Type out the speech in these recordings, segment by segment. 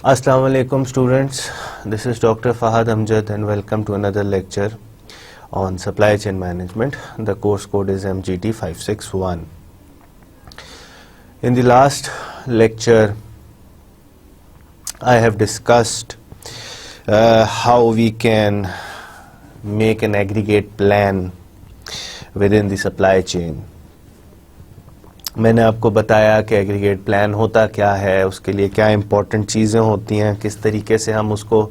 Assalamu alaikum students, this is Dr. Fahad Amjad and welcome to another lecture on supply chain management. The course code is MGT 561. In the last lecture I have discussed how we can make an aggregate plan within the supply chain. मैंने आपको बताया कि aggregate plan होता क्या है, उसके लिए क्या इंपॉर्टेंट चीज़ें होती हैं, किस तरीके से हम उसको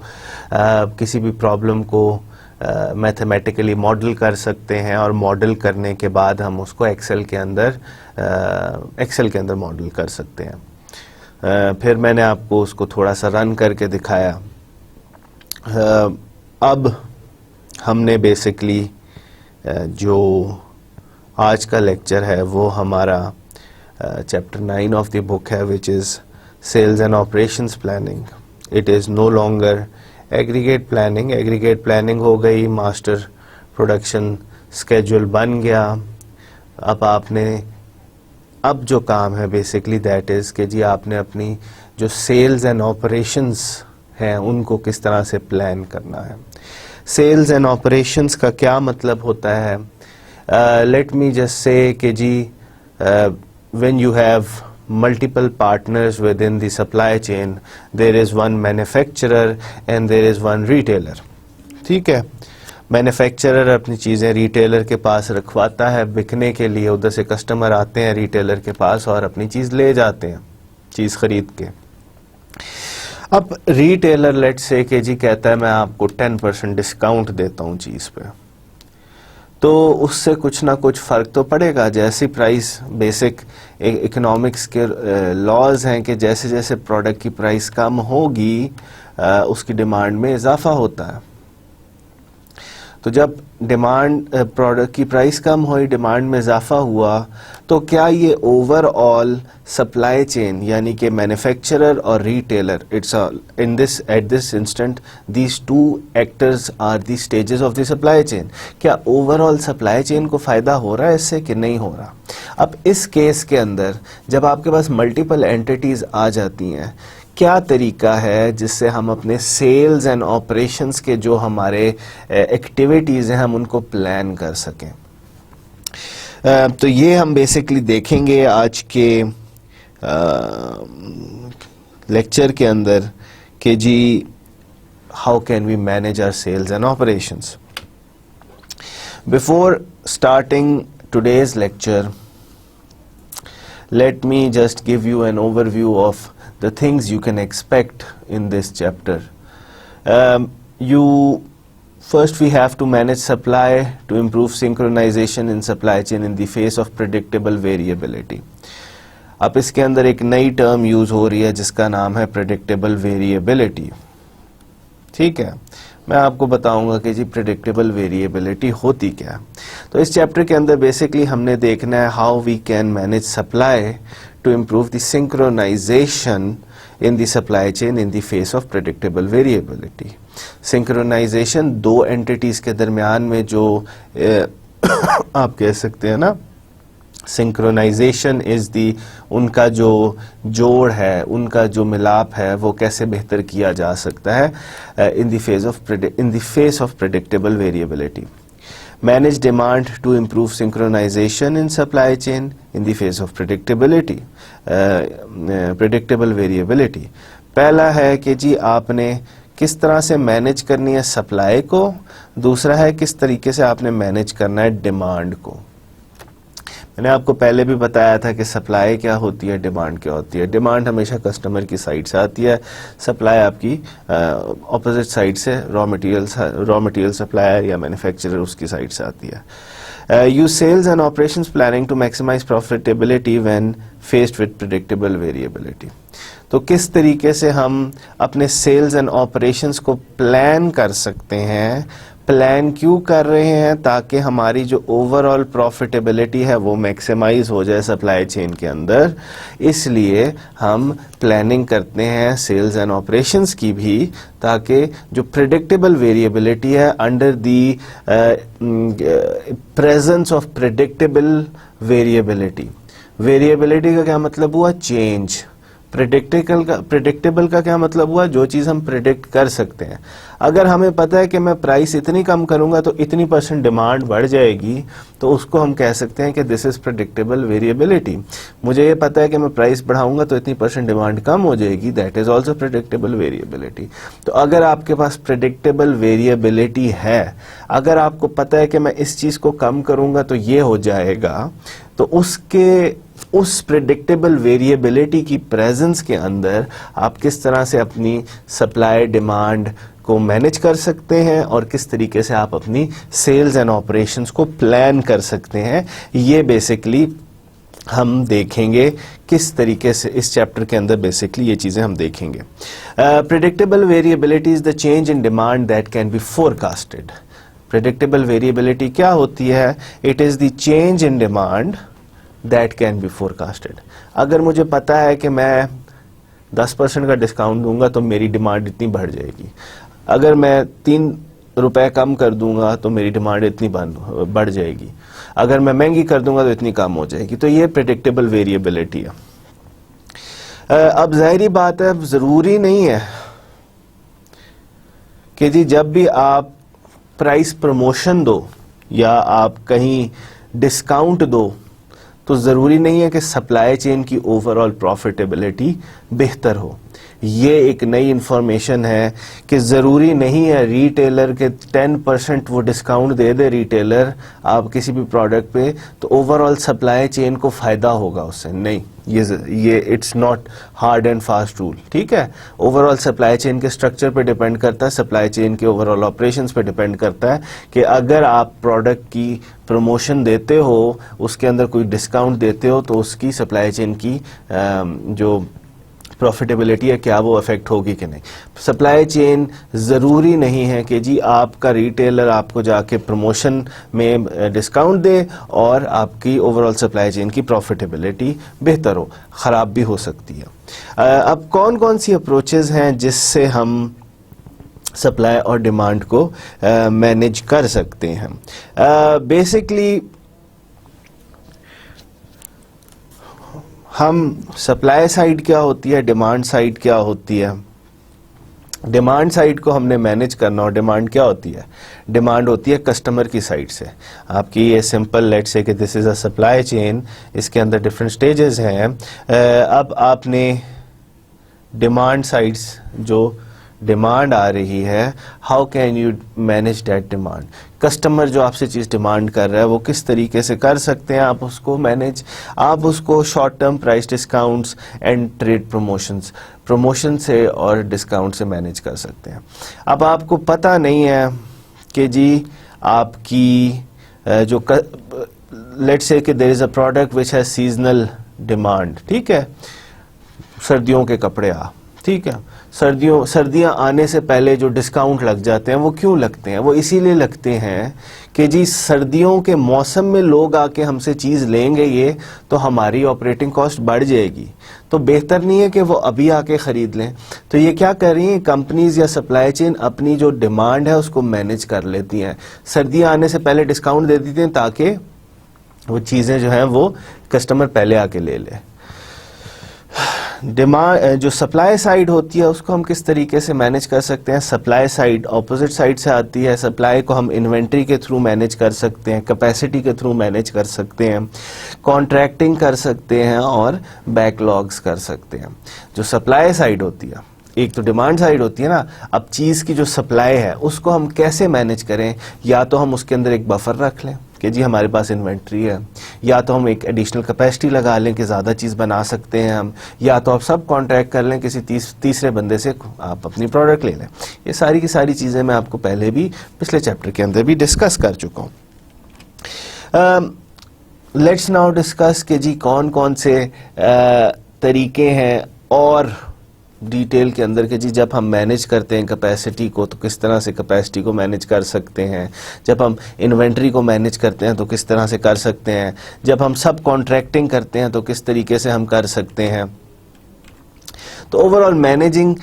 किसी भी प्रॉब्लम को मैथमेटिकली मॉडल कर सकते हैं और मॉडल करने के बाद हम उसको एक्सेल के अंदर मॉडल कर सकते हैं। फिर मैंने आपको उसको थोड़ा सा रन करके दिखाया। अब हमने बेसिकली जो आज का लेक्चर है वो हमारा chapter 9 of the book है, which is sales and operations planning. It is no longer aggregate planning. Aggregate planning हो गई, master production schedule बन गया। अब जो काम है basically that is कि जी आपने अपनी जो sales and operations हैं उनको किस तरह से plan करना है। sales and operations का क्या मतलब होता है? Let me just say कि जी when you have multiple partners within the supply chain, there is one manufacturer and there is one retailer. ठीक है, मैन्युफैक्चरर अपनी चीज़ें रिटेलर के पास रखवाता है बिकने के लिए। उधर से कस्टमर आते हैं रिटेलर के पास और अपनी चीज़ ले जाते हैं, चीज़ खरीद के। अब रिटेलर लेट से के जी कहता है मैं आपको 10% डिस्काउंट देता हूँ चीज़ पे, तो उससे कुछ ना कुछ फ़र्क तो पड़ेगा। जैसी प्राइस, बेसिक इकोनॉमिक्स के लॉज हैं कि जैसे जैसे प्रोडक्ट की प्राइस कम होगी उसकी डिमांड में इजाफा होता है। तो जब डिमांड प्रोडक्ट की प्राइस कम हुई, डिमांड में इजाफा हुआ, तो क्या ये ओवरऑल सप्लाई चेन यानी कि मैन्युफैक्चरर और retailer, its in this at this instant these two actors are the stages of the supply chain, क्या ओवरऑल सप्लाई चेन को फ़ायदा हो रहा है इससे कि नहीं हो रहा? अब इस केस के अंदर जब आपके पास मल्टीपल एंटिटीज़ आ जाती हैं, क्या तरीका है जिससे हम अपने सेल्स एंड ऑपरेशंस के जो हमारे एक्टिविटीज़ हैं हम उनको प्लान कर सकें? तो ये हम बेसिकली देखेंगे आज के लेक्चर के अंदर कि जी how can we manage our sales and operations. Before starting today's lecture, let me just give you an overview of the things you can expect in this chapter. First we have to manage supply to improve synchronization in supply chain in the face of predictable variability. अब इसके अंदर एक नई term use हो रही है जिसका नाम है predictable variability। ठीक है, मैं आपको बताऊंगा कि जी प्रेडिक्टेबल वेरिएबिलिटी होती क्या है। तो इस चैप्टर के अंदर बेसिकली हमने देखना है how we can manage supply to improve the synchronisation in the supply chain in the face of predictable variability. Synchronisation दो एंटिटीज़ के दरमियान में जो आप कह सकते हैं ना, सिंक्रोनाइजेशन इज़ दी, उनका जो जोड़ है, उनका जो मिलाप है वो कैसे बेहतर किया जा सकता है in the face of predictable variability. Manage demand to improve synchronisation in supply chain in the face of predictable variability. पहला है कि जी आपने किस तरह से मैनेज करनी है सप्लाई को, दूसरा है किस तरीके से आपने मैनेज करना है डिमांड को। मैंने आपको पहले भी बताया था कि सप्लाई क्या होती है, डिमांड क्या होती है। डिमांड हमेशा कस्टमर की साइड से आती है, सप्लाई आपकी ऑपोजिट साइड से रॉ मटेरियल सप्लायर या मैन्युफैक्चरर उसकी साइड से आती है। Use sales and operations planning to maximise profitability when faced with predictable variability. तो किस तरीके से हम अपने सेल्स एंड ऑपरेशंस को प्लान कर सकते हैं, प्लान क्यों कर रहे हैं? ताकि हमारी जो ओवरऑल प्रॉफिटेबिलिटी है वो मैक्सिमाइज हो जाए सप्लाई चेन के अंदर। इसलिए हम प्लानिंग करते हैं सेल्स एंड ऑपरेशंस की भी, ताकि जो प्रेडिक्टेबल वेरिएबिलिटी है under the presence of predictable variability. Variability का क्या मतलब हुआ? चेंज। प्रिडिक्टेबल का क्या मतलब हुआ? जो चीज़ हम प्रिडिक्ट कर सकते हैं। अगर हमें पता है कि मैं प्राइस इतनी कम करूंगा तो इतनी % डिमांड बढ़ जाएगी, तो उसको हम कह सकते हैं कि दिस इज प्रिडिक्टेबल वेरिएबिलिटी। मुझे ये पता है कि मैं प्राइस बढ़ाऊंगा तो इतनी % डिमांड कम हो जाएगी, that is also predictable variability. तो अगर आपके पास प्रिडिक्टेबल वेरिएबिलिटी है, अगर आपको पता है कि मैं इस चीज़ को कम करूंगा तो ये हो जाएगा, तो उस प्रिडिक्टेबल वेरिएबिलिटी की प्रेजेंस के अंदर आप किस तरह से अपनी सप्लाई डिमांड को मैनेज कर सकते हैं और किस तरीके से आप अपनी सेल्स एंड ऑपरेशंस को प्लान कर सकते हैं, ये बेसिकली हम देखेंगे किस तरीके से इस चैप्टर के अंदर बेसिकली ये चीज़ें हम देखेंगे। Predictable variability is the change in demand that can be forecasted. Predictable variability क्या होती है? It is the change in demand that can be forecasted. अगर मुझे पता है कि मैं 10% का डिस्काउंट दूंगा तो मेरी डिमांड इतनी बढ़ जाएगी, अगर मैं 3 रुपए कम कर दूंगा तो मेरी डिमांड इतनी बढ़ जाएगी, अगर मैं महंगी कर दूंगा तो इतनी कम हो जाएगी। तो ये प्रिडिक्टेबल वेरिएबिलिटी है। अब जाहिर बात है, ज़रूरी नहीं है कि जी जब भी आप प्राइस प्रमोशन दो या आप कहीं डिस्काउंट दो तो ज़रूरी नहीं है कि सप्लाई चेन की ओवरऑल प्रॉफिटेबिलिटी बेहतर हो। ये एक नई इंफॉर्मेशन है कि ज़रूरी नहीं है रिटेलर के 10% वो डिस्काउंट दे दे रिटेलर आप किसी भी प्रोडक्ट पे तो ओवरऑल सप्लाई चेन को फ़ायदा होगा उससे। नहीं, ये it's not hard and fast rule, ठीक है। ओवरऑल सप्लाई चेन के स्ट्रक्चर पे डिपेंड करता है, सप्लाई चेन के ओवरऑल ऑपरेशंस पे डिपेंड करता है कि अगर आप प्रोडक्ट की प्रमोशन देते हो, उसके अंदर कोई डिस्काउंट देते हो, तो उसकी सप्लाई चेन की जो प्रॉफिटेबिलिटी है क्या वो अफेक्ट होगी कि नहीं। सप्लाई चेन ज़रूरी नहीं है कि जी आपका रिटेलर आपको जाके प्रमोशन में डिस्काउंट दे और आपकी ओवरऑल सप्लाई चेन की प्रॉफिटेबिलिटी बेहतर हो, ख़राब भी हो सकती है। अब कौन कौन सी अप्रोचेज़ हैं जिससे हम सप्लाई और डिमांड को मैनेज कर सकते हैं? बेसिकली हम सप्लाई साइड क्या होती है, डिमांड साइड क्या होती है। डिमांड साइड को हमने मैनेज करना, और डिमांड क्या होती है? डिमांड होती है कस्टमर की साइड से। आपकी ये सिंपल लेट्स से कि this is a supply chain, इसके अंदर डिफरेंट स्टेजेस हैं। अब आपने डिमांड साइड्स जो डिमांड आ रही है, how can you manage that demand? Customer जो आपसे चीज़ डिमांड कर रहा है वो किस तरीके से कर सकते हैं आप उसको मैनेज? आप उसको short term price discounts and trade promotion से और डिस्काउंट से मैनेज कर सकते हैं। अब आपको पता नहीं है कि जी आपकी जो लेट्स से कि there is a product which has seasonal demand, ठीक है, सर्दियों के कपड़े ठीक है, सर्दियाँ आने से पहले जो डिस्काउंट लग जाते हैं वो क्यों लगते हैं? वो इसीलिए लगते हैं कि जी सर्दियों के मौसम में लोग आके हमसे चीज़ लेंगे ये, तो हमारी ऑपरेटिंग कॉस्ट बढ़ जाएगी, तो बेहतर नहीं है कि वो अभी आके ख़रीद लें। तो ये क्या कर रही हैं कंपनीज या सप्लाई चेन, अपनी जो डिमांड है उसको मैनेज कर लेती हैं, सर्दियाँ आने से पहले डिस्काउंट दे देती हैं ताकि वो चीज़ें जो हैं वो कस्टमर पहले आके ले ले। डिमांड जो सप्लाई साइड होती है उसको हम किस तरीके से मैनेज कर सकते हैं? सप्लाई साइड ऑपोजिट साइड से आती है। सप्लाई को हम इन्वेंट्री के थ्रू मैनेज कर सकते हैं, कैपेसिटी के थ्रू मैनेज कर सकते हैं, कॉन्ट्रैक्टिंग कर सकते हैं और बैकलॉग्स कर सकते हैं। जो सप्लाई साइड होती है, एक तो डिमांड साइड होती है ना, अब चीज़ की जो सप्लाई है उसको हम कैसे मैनेज करें? या तो हम उसके अंदर एक बफर रख लें कि जी हमारे पास इन्वेंट्री है, या तो हम एक एडिशनल कैपेसिटी लगा लें कि ज़्यादा चीज़ बना सकते हैं हम, या तो आप सब कॉन्ट्रैक्ट कर लें किसी तीसरे बंदे से, आप अपनी प्रोडक्ट ले लें। ये सारी की सारी चीज़ें मैं आपको पहले भी पिछले चैप्टर के अंदर भी डिस्कस कर चुका हूँ। लेट्स नाउ डिस्कस कि जी कौन कौन से तरीके हैं और डिटेल के अंदर कि जी जब हम मैनेज करते हैं कैपेसिटी को तो किस तरह से कैपेसिटी को मैनेज कर सकते हैं, जब हम इन्वेंट्री को मैनेज करते हैं तो किस तरह से कर सकते हैं, जब हम सब कॉन्ट्रैक्टिंग करते हैं तो किस तरीके से हम कर सकते हैं। तो ओवरऑल मैनेजिंग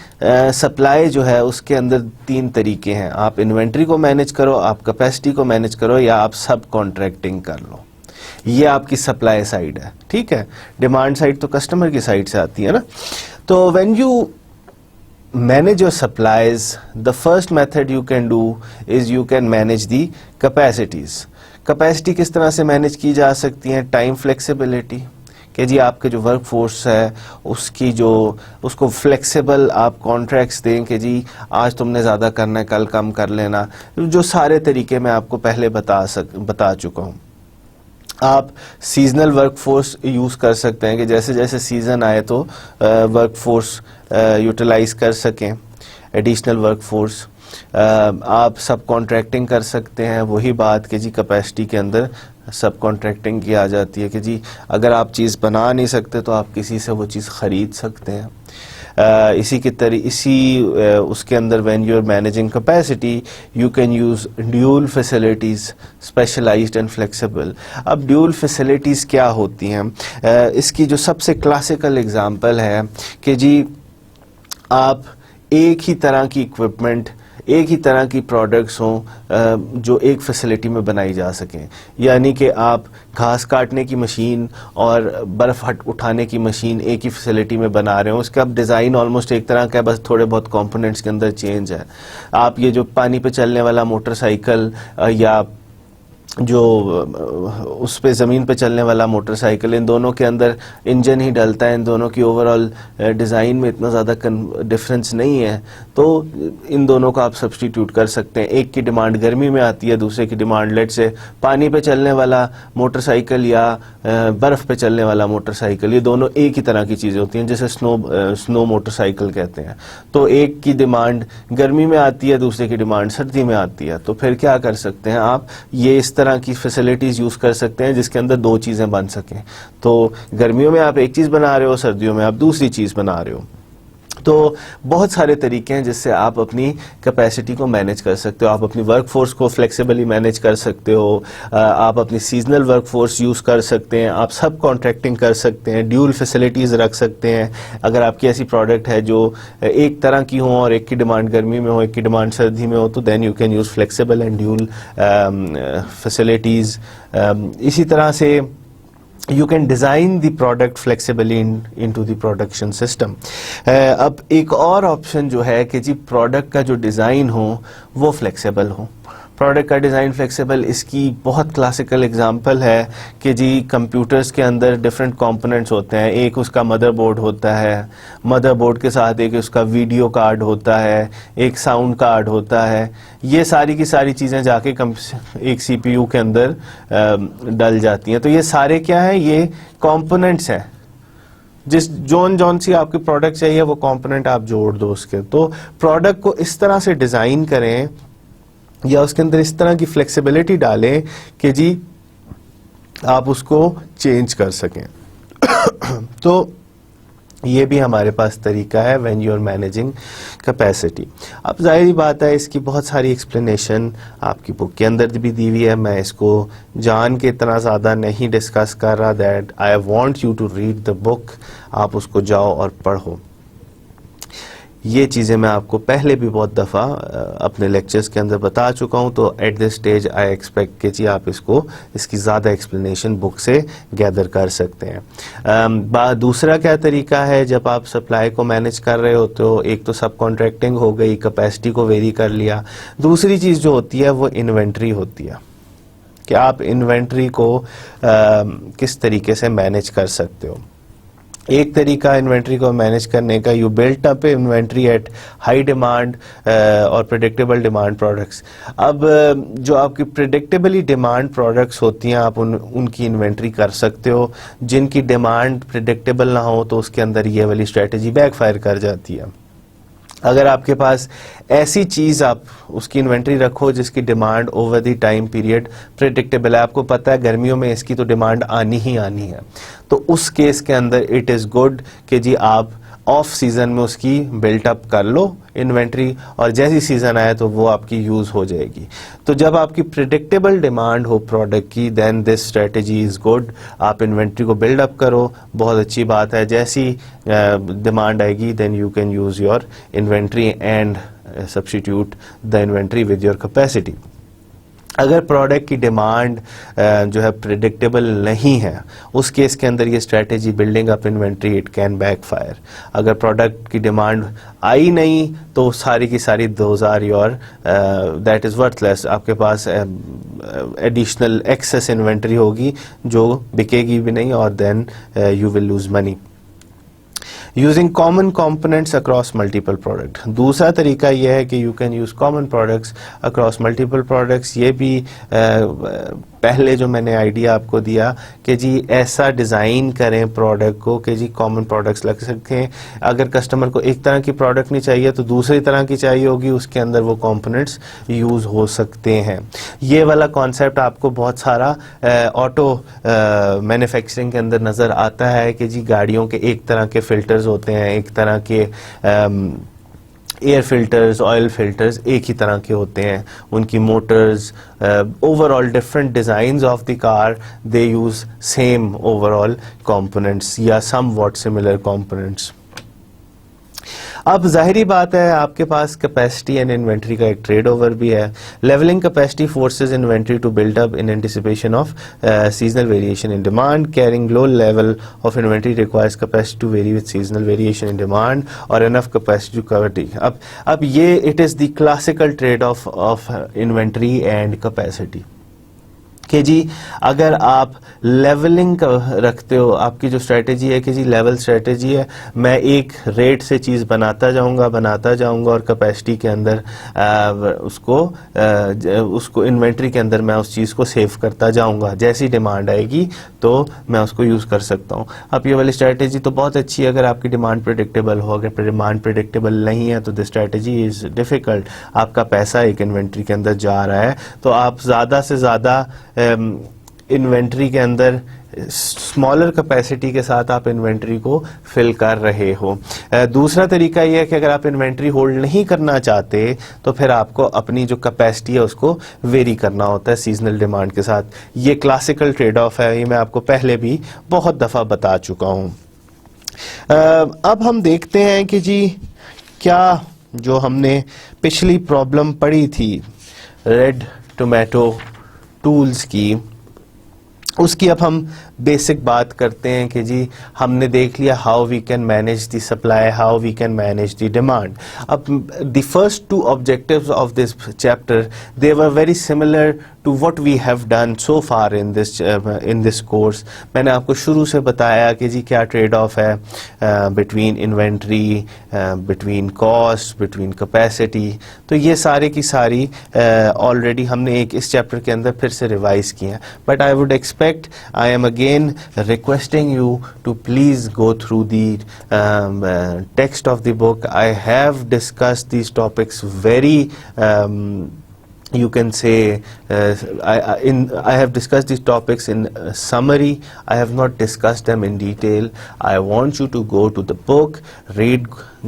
सप्लाई जो है उसके अंदर 3 तरीके हैं, आप इन्वेंट्री को मैनेज करो, आप कैपेसिटी को मैनेज करो, या आप सब कॉन्ट्रैक्टिंग कर लो। ये आपकी सप्लाई साइड है, ठीक है, डिमांड साइड तो कस्टमर की साइड से आती है ना। तो when you manage your supplies, the first method you can do is you can manage the capacities. Capacity किस तरह से मैनेज की जा सकती है? टाइम फ्लेक्सिबिलिटी, कि जी आपके जो वर्क फोर्स है उसको फ्लेक्सिबल आप कॉन्ट्रैक्ट्स दें कि जी आज तुमने ज़्यादा करना है, कल कम कर लेना। जो सारे तरीके मैं आपको पहले बता चुका हूँ। आप सीजनल वर्क फोर्स यूज़ कर सकते हैं कि जैसे जैसे सीज़न आए तो वर्क फोर्स यूटिलाइज कर सकें, एडिशनल वर्क फोर्स। आप सब कॉन्ट्रैक्टिंग कर सकते हैं, वही बात कि जी कैपेसिटी के अंदर सब कॉन्ट्रैक्टिंग की आ जाती है कि जी अगर आप चीज़ बना नहीं सकते तो आप किसी से वो चीज़ ख़रीद सकते हैं। उसके अंदर when you are managing capacity you can use dual facilities, specialised and flexible. अब ड्यूल फैसिलिटीज़ क्या होती हैं? इसकी जो सबसे क्लासिकल एग्जांपल है कि जी आप एक ही तरह की इक्विपमेंट, एक ही तरह की प्रोडक्ट्स हों जो एक फैसिलिटी में बनाई जा सकें। यानी कि आप घास काटने की मशीन और बर्फ़ उठाने की मशीन एक ही फैसिलिटी में बना रहे हो, उसका अब डिज़ाइन ऑलमोस्ट एक तरह का है, बस थोड़े बहुत कंपोनेंट्स के अंदर चेंज है। आप ये जो पानी पे चलने वाला मोटरसाइकिल या जो उस पे ज़मीन पे चलने वाला मोटरसाइकिल, इन दोनों के अंदर इंजन ही डलता है, इन दोनों की ओवरऑल डिज़ाइन में इतना ज़्यादा डिफरेंस नहीं है, तो इन दोनों का आप सब्स्टिट्यूट कर सकते हैं। एक की डिमांड गर्मी में आती है, दूसरे की डिमांड लेट से पानी पे चलने वाला मोटरसाइकिल या बर्फ़ पे चलने वाला मोटरसाइकिल, ये दोनों एक ही तरह की चीज़ें होती हैं, जैसे स्नो मोटरसाइकिल कहते हैं। तो एक की डिमांड गर्मी में आती है, दूसरे की डिमांड सर्दी में आती है। तो फिर क्या कर सकते हैं आप? ये इस तरह की फैसिलिटीज़ यूज़ कर सकते हैं जिसके अंदर दो चीज़ें बन सकें। तो गर्मियों में आप एक चीज़ बना रहे हो, सर्दियों में आप दूसरी चीज़ बना रहे हो। तो बहुत सारे तरीके हैं जिससे आप अपनी कैपेसिटी को मैनेज कर सकते हो। आप अपनी वर्क फोर्स को फ्लेक्सिबली मैनेज कर सकते हो, आप अपनी सीजनल वर्क फोर्स यूज़ कर सकते हैं, आप सब कॉन्ट्रैक्टिंग कर सकते हैं, ड्यूल फैसिलिटीज़ रख सकते हैं। अगर आपकी ऐसी प्रोडक्ट है जो एक तरह की हो और एक की डिमांड गर्मी में हो, एक की डिमांड सर्दी में हो, तो then you can use flexible and dual facilities. इसी तरह से you can design the product flexibly into the production system। अब एक और ऑप्शन जो है कि जी प्रोडक्ट का जो डिज़ाइन हो वो फ्लेक्सिबल हो। प्रोडक्ट का डिज़ाइन फ्लेक्सिबल, इसकी बहुत क्लासिकल एग्जांपल है कि जी कंप्यूटर्स के अंदर डिफरेंट कंपोनेंट्स होते हैं। एक उसका मदरबोर्ड होता है, मदरबोर्ड के साथ एक उसका वीडियो कार्ड होता है, एक साउंड कार्ड होता है। ये सारी की सारी चीज़ें जाके एक CPU के अंदर डल जाती हैं। तो ये सारे क्या हैं? ये कंपोनेंट्स हैं। जिस जौन सी आपकी प्रोडक्ट चाहिए वो कंपोनेंट आप जोड़ दो उसके। तो प्रोडक्ट को इस तरह से डिज़ाइन करें या उसके अंदर इस तरह की फ्लेक्सिबिलिटी डालें कि जी आप उसको चेंज कर सकें। तो ये भी हमारे पास तरीका है when you are managing capacity. अब जाहिर बात है इसकी बहुत सारी एक्सप्लेनेशन आपकी बुक के अंदर भी दी हुई है, मैं इसको जान के इतना ज़्यादा नहीं डिस्कस कर रहा। That I want you to read the book, आप उसको जाओ और पढ़ो। ये चीज़ें मैं आपको पहले भी बहुत दफ़ा अपने लेक्चर्स के अंदर बता चुका हूँ। तो at this stage I expect कि जी आप इसकी ज़्यादा एक्सप्लेनेशन बुक से गैदर कर सकते हैं। दूसरा क्या तरीका है जब आप सप्लाई को मैनेज कर रहे हो? तो एक तो सब कॉन्ट्रैक्टिंग हो गई, कैपेसिटी को वेरी कर लिया। दूसरी चीज़ जो होती है वो इन्वेंट्री होती है कि आप इन्वेंट्री को किस तरीके से मैनेज कर सकते हो। एक तरीका इन्वेंट्री को मैनेज करने का, you built up inventory at high demand और प्रेडिक्टेबल डिमांड प्रोडक्ट्स। अब जो आपकी प्रेडिक्टेबली डिमांड प्रोडक्ट्स होती हैं आप उनकी इन्वेंट्री कर सकते हो। जिनकी डिमांड प्रेडिक्टेबल ना हो तो उसके अंदर ये वाली स्ट्रेटजी बैकफायर कर जाती है। अगर आपके पास ऐसी चीज़ आप उसकी इन्वेंट्री रखो जिसकी demand over the time period predictable है, आपको पता है गर्मियों में इसकी तो डिमांड आनी ही आनी है, तो उस केस के अंदर इट इज़ गुड कि जी आप ऑफ सीज़न में उसकी बिल्टअप कर लो इन्वेंट्री, और जैसी सीज़न आए तो वो आपकी यूज़ हो जाएगी। तो जब आपकी प्रिडिक्टेबल डिमांड हो प्रोडक्ट की, then this strategy is good. आप इन्वेंट्री को बिल्डअप करो, बहुत अच्छी बात है। जैसी डिमांड आएगी then you can use your inventory and substitute the inventory with your capacity. अगर प्रोडक्ट की डिमांड जो है प्रिडिक्टेबल नहीं है, उस केस के अंदर ये strategy building up inventory it can backfire. अगर प्रोडक्ट की डिमांड आई नहीं तो सारी की सारी those are your that is worthless. आपके पास एडिशनल एक्सेस इन्वेंट्री होगी जो बिकेगी भी नहीं और then you will lose money. Using common components across multiple product, दूसरा तरीका यह है कि you can use common products across multiple products. ये भी पहले जो मैंने आइडिया आपको दिया कि जी ऐसा डिज़ाइन करें प्रोडक्ट को कि जी कॉमन प्रोडक्ट्स लग सकें। अगर कस्टमर को एक तरह की प्रोडक्ट नहीं चाहिए तो दूसरी तरह की चाहिए होगी, उसके अंदर वो कंपोनेंट्स यूज़ हो सकते हैं। ये वाला कॉन्सेप्ट आपको बहुत सारा ऑटो मैन्युफैक्चरिंग के अंदर नज़र आता है कि जी गाड़ियों के एक तरह के फ़िल्टर्स होते हैं, एक तरह के एयर फिल्टर्स, ऑयल फिल्टर्स एक ही तरह के होते हैं, उनकी Motors, overall different designs of the car, they use same overall components या सम व्हाट सिमिलर कंपोनेंट्स। अब जाहिरी बात है आपके पास कैपेसिटी एंड इन्वेंट्री का एक ट्रेड ओवर भी है। Levelling capacity forces inventory to build up in anticipation of seasonal variation in demand. Carrying low level of inventory requires capacity to vary with seasonal variation in demand और enough capacity to cover टी। अब ये it is the classical trade off inventory and capacity कि जी अगर आप levelling रखते हो, आपकी जो स्ट्रेटेजी है कि जी लेवल स्ट्रेटेजी है, मैं एक रेट से चीज़ बनाता जाऊंगा और कैपेसिटी के अंदर उसको इन्वेंट्री के अंदर मैं उस चीज़ को सेव करता जाऊंगा, जैसी डिमांड आएगी तो मैं उसको यूज़ कर सकता हूँ। अब ये वाली स्ट्रेटेजी तो बहुत अच्छी है अगर आपकी डिमांड प्रेडिक्टेबल हो। अगर डिमांड प्रेडिक्टेबल नहीं है तो द स्ट्रेटेजी इज़ डिफ़िकल्ट। आपका पैसा एक इन्वेंट्री के अंदर जा रहा है तो आप ज़्यादा से ज़्यादा इन्वेंट्री के अंदर स्मॉलर कैपेसिटी के साथ आप इन्वेंट्री को फिल कर रहे हो। दूसरा तरीका यह है कि अगर आप इन्वेंट्री होल्ड नहीं करना चाहते तो फिर आपको अपनी जो कैपेसिटी है उसको वेरी करना होता है सीजनल डिमांड के साथ। ये क्लासिकल ट्रेड ऑफ है, ये मैं आपको पहले भी बहुत दफ़ा बता चुका हूँ। अब हम देखते हैं कि जी क्या जो हमने पिछली प्रॉब्लम पढ़ी थी रेड टोमेटो टूल्स की, उसकी अब हम बेसिक बात करते हैं कि जी हमने देख लिया how we can manage the supply, how we can manage the demand. अब the first two objectives of this chapter they were very similar to what we have done so far in this course. मैंने आपको शुरू से बताया कि जी क्या trade off है between inventory, between cost, between capacity. तो ये सारे की सारी ऑलरेडी हमने एक इस चैप्टर के अंदर फिर से रिवाइज किए हैं। But I would expect, I am again requesting you to please go through the text of the book. I have discussed these topics very you can say I have discussed these topics in summary. I have not discussed them in detail. I want you to go to the book,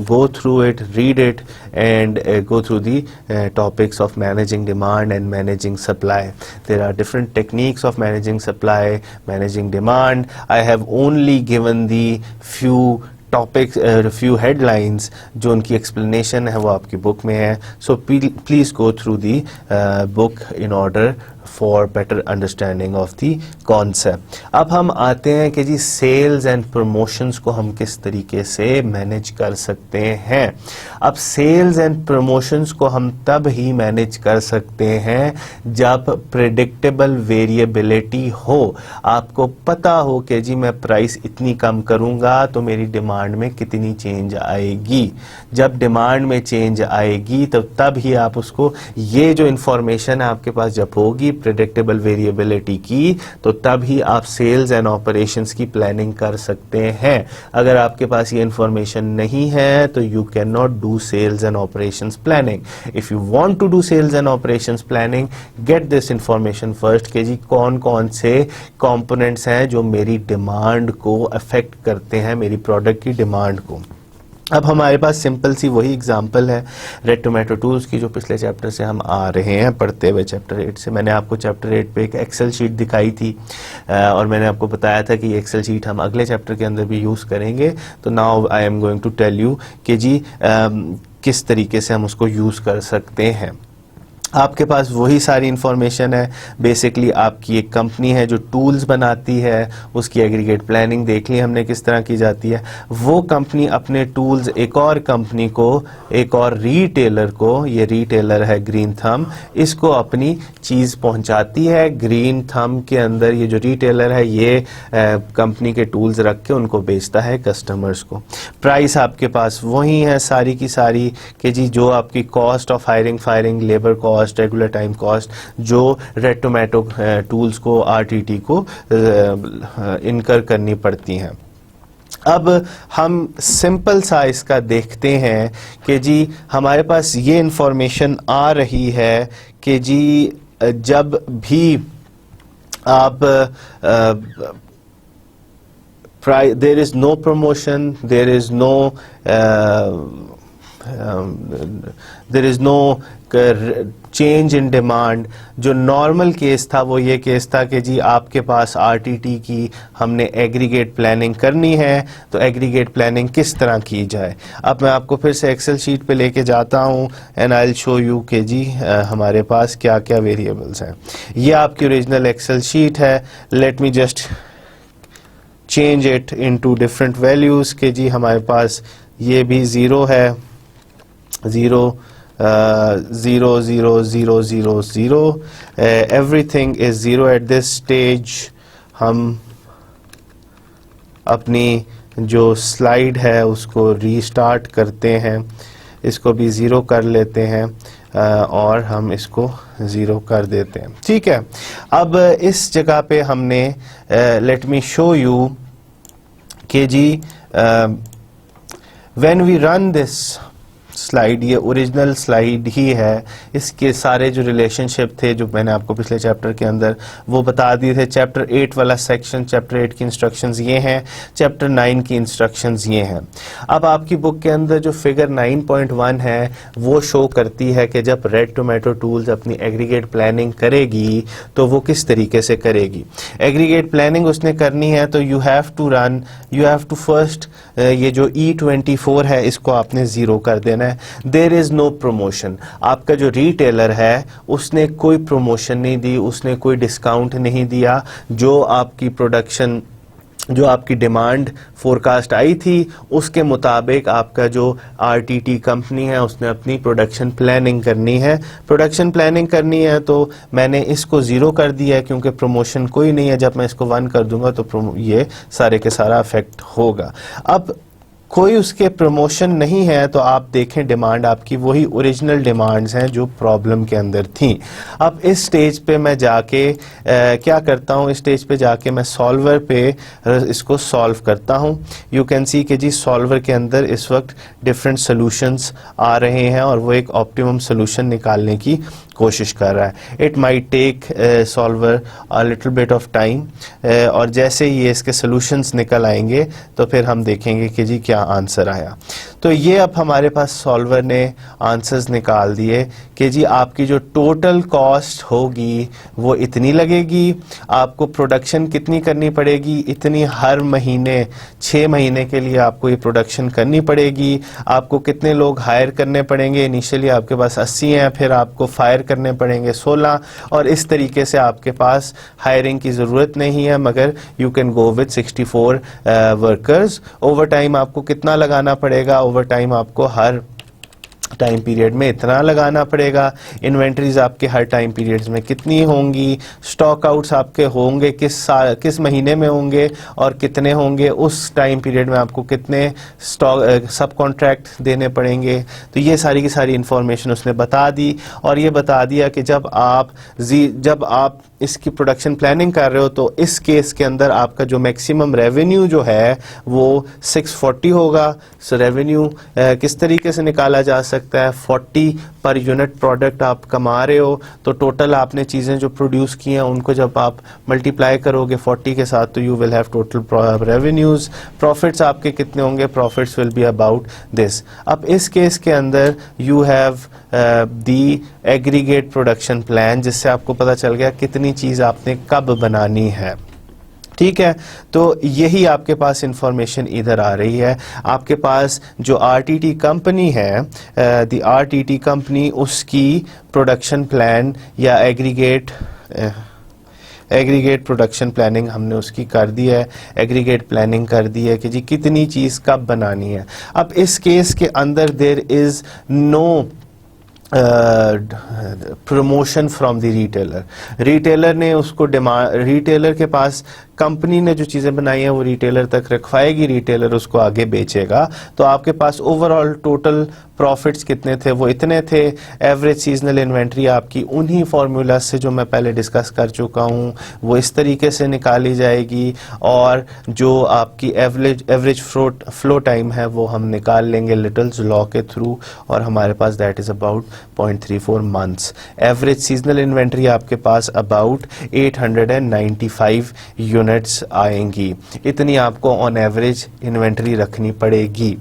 go through it, read it, and go through the topics of managing demand and managing supply. There are different techniques of managing supply, managing demand. I have only given the few topics, few headlines, जो उनकी explanation है वो आपकी book में है। So please go through the book in order for better understanding of the concept. अब हम आते हैं कि जी सेल्स एंड प्रमोशंस को हम किस तरीके से मैनेज कर सकते हैं। अब सेल्स एंड प्रमोशंस को हम तब ही मैनेज कर सकते हैं जब प्रेडिक्टेबल वेरिएबिलिटी हो। आपको पता हो कि जी मैं प्राइस इतनी कम करूंगा तो मेरी डिमांड में कितनी चेंज आएगी। जब डिमांड में चेंज आएगी तो तब ही आप उसको, ये जो इंफॉर्मेशन आपके पास जब होगी प्रेडिक्टेबल वेरिएबिलिटी की, तो तब ही आप सेल्स एंड ऑपरेशंस की प्लानिंग कर सकते हैं। अगर आपके पास ये इंफॉर्मेशन नहीं है तो you can not do sales and operations planning. If you want to do sales and operations planning, get this information first कि जी कौन कौन से कंपोनेंट्स हैं जो मेरी डिमांड को अफेक्ट करते हैं, मेरी प्रोडक्ट की डिमांड को। अब हमारे पास सिंपल सी वही एग्जांपल है रेड टोमेटो टूल्स की, जो पिछले चैप्टर से हम आ रहे हैं पढ़ते हुए, चैप्टर 8 से। मैंने आपको चैप्टर 8 पे एक एक्सेल शीट दिखाई थी और मैंने आपको बताया था कि एक्सेल शीट हम अगले चैप्टर के अंदर भी यूज़ करेंगे। तो now I am going to tell you कि जी किस तरीके से हम उसको यूज़ कर सकते हैं। आपके पास वही सारी इंफॉर्मेशन है। बेसिकली आपकी एक कंपनी है जो टूल्स बनाती है, उसकी एग्रीगेट प्लानिंग देख ली हमने किस तरह की जाती है। वो कंपनी अपने टूल्स एक और कंपनी को, एक और रिटेलर को, ये रिटेलर है ग्रीन थंब, इसको अपनी चीज़ पहुंचाती है। ग्रीन थंब के अंदर ये जो रिटेलर है ये कंपनी के टूल्स रख के उनको बेचता है कस्टमर्स को। प्राइस आपके पास वही है सारी की सारी कि जी जो आपकी cost of hiring, firing, labour cost, regular time cost जो रेड टोमेटो टूल्स को, आरटीटी को इनकर करनी पड़ती हैं। अब हम सिंपल सा इसका देखते हैं कि जी हमारे पास ये इंफॉर्मेशन आ रही है कि जी जब भी आप there is no promotion, there is no change in demand. जो नॉर्मल केस था वो ये केस था कि जी आपके पास आरटीटी की हमने एग्रीगेट प्लानिंग करनी है, तो एग्रीगेट प्लानिंग किस तरह की जाए। अब मैं आपको फिर से एक्सेल शीट पे लेके जाता हूँ and I will show you कि जी हमारे पास क्या क्या वेरिएबल्स हैं। ये आपकी ओरिजिनल एक्सेल शीट है। Let me just change it into different values के जी हमारे पास ये भी 0 है, 0 0 0 0 0 0 everything is 0 at this stage। हम अपनी जो स्लाइड है उसको रीस्टार्ट करते हैं, इसको भी 0 कर लेते हैं और हम इसको 0 कर देते हैं। ठीक है, अब इस जगह पे हमने लेट मी शो यू कि जी when we run this slide, ये ओरिजिनल स्लाइड ही है। इसके सारे जो रिलेशनशिप थे जो मैंने आपको पिछले चैप्टर के अंदर वो बता दिए थे। चैप्टर 8 वाला सेक्शन, चैप्टर 8 की इंस्ट्रक्शंस ये हैं, चैप्टर 9 की इंस्ट्रक्शंस ये हैं। अब आपकी बुक के अंदर जो फिगर 9.1 है वो शो करती है कि जब रेड टोमेटो टूल्स अपनी एग्रीगेट प्लानिंग करेगी तो वो किस तरीके से करेगी। एग्रीगेट प्लानिंग उसने करनी है तो यू हैव टू फर्स्ट ये जो E24 है इसको आपने 0 कर देना। There is no promotion. आपका जो रिटेलर है उसने कोई प्रमोशन नहीं दी, उसने कोई डिस्काउंट नहीं दिया। जो आपकी प्रोडक्शन, जो आपकी डिमांड फोरकास्ट आई थी उसके मुताबिक आपका जो आरटीटी कंपनी है उसने अपनी प्रोडक्शन प्लानिंग करनी है। प्रोडक्शन प्लानिंग करनी है तो मैंने इसको 0 कर दिया है क्योंकि प्रमोशन कोई नहीं है। जब मैं इसको 1 कर दूंगा तो ये सारे के सारा अफेक्ट होगा। अब कोई उसके प्रमोशन नहीं है तो आप देखें डिमांड आपकी वही ओरिजिनल डिमांड्स हैं जो प्रॉब्लम के अंदर थी। अब इस स्टेज पे मैं जाके क्या करता हूँ, इस स्टेज पे जाके मैं सॉल्वर पे इसको सॉल्व करता हूँ। यू कैन सी कि जी सॉल्वर के अंदर इस वक्त डिफरेंट सॉल्यूशंस आ रहे हैं और वो एक ऑप्टिमम सॉल्यूशन निकालने की कोशिश कर रहा है। It might take solver a little bit of time और जैसे ये इसके सॉल्यूशंस निकल आएंगे तो फिर हम देखेंगे कि जी क्या आंसर आया। तो ये अब हमारे पास सॉल्वर ने आंसर्स निकाल दिए कि जी आपकी जो टोटल कॉस्ट होगी वो इतनी लगेगी, आपको प्रोडक्शन कितनी करनी पड़ेगी, इतनी हर महीने 6 महीने के लिए आपको ये प्रोडक्शन करनी पड़ेगी। आपको कितने लोग हायर करने पड़ेंगे, इनिशियली आपके पास 80 हैं, फिर आपको फायर करने पड़ेंगे 16 और इस तरीके से आपके पास हायरिंग की ज़रूरत नहीं है मगर you can go with 64 workers. Over time आपको कितना लगाना पड़ेगा, ओवर टाइम आपको हर टाइम पीरियड में इतना लगाना पड़ेगा। इन्वेंटरीज आपके हर टाइम पीरियड्स में कितनी होंगी, स्टॉक आउट्स आपके होंगे किस महीने में होंगे और कितने होंगे, उस टाइम पीरियड में आपको कितने स्टॉक सब कॉन्ट्रैक्ट देने पड़ेंगे। तो ये सारी की सारी इंफॉर्मेशन उसने बता दी और ये बता दिया कि जब आप इसकी प्रोडक्शन प्लानिंग कर रहे हो तो इस केस के अंदर आपका जो मैक्सिमम रेवेन्यू जो है वो 640 होगा। सो रेवेन्यू किस तरीके से निकाला जा सकता है, 40 पर यूनिट प्रोडक्ट आप कमा रहे हो तो टोटल आपने चीज़ें जो प्रोड्यूस की हैं उनको जब आप मल्टीप्लाई करोगे 40 के साथ तो you will have total revenues. Profits आपके कितने होंगे, profits will be about this. अब इस केस के अंदर you have the aggregate production plan जिससे आपको पता चल गया कितनी चीज़ आपने कब बनानी है। ठीक है, तो यही आपके पास इंफॉर्मेशन इधर आ रही है। आपके पास जो आरटीटी कंपनी है, द आरटीटी कंपनी, उसकी प्रोडक्शन प्लान या एग्रीगेट प्रोडक्शन प्लानिंग हमने उसकी कर दी है, एग्रीगेट प्लानिंग कर दी है कि जी कितनी चीज़ कब बनानी है। अब इस केस के अंदर there is no promotion from the retailer ने उसको डिमांड, रिटेलर के पास कंपनी ने जो चीज़ें बनाई हैं वो रिटेलर तक रखवाएगी, रिटेलर उसको आगे बेचेगा। तो आपके पास ओवरऑल टोटल प्रॉफिट्स कितने थे, वो इतने थे। एवरेज सीजनल इन्वेंट्री आपकी उन्हीं फार्मूला से जो मैं पहले डिस्कस कर चुका हूँ वो इस तरीके से निकाली जाएगी, और जो आपकी एवरेज फ्लो टाइम है वो हम निकाल लेंगे लिटल्स लॉ के थ्रू, और हमारे पास that is about 0.34 months. Average seasonal inventory आपके पास अबाउट 895 यूनिट्स आएंगी। इतनी आपको ऑन एवरेज इन्वेंट्री रखनी पड़ेगी।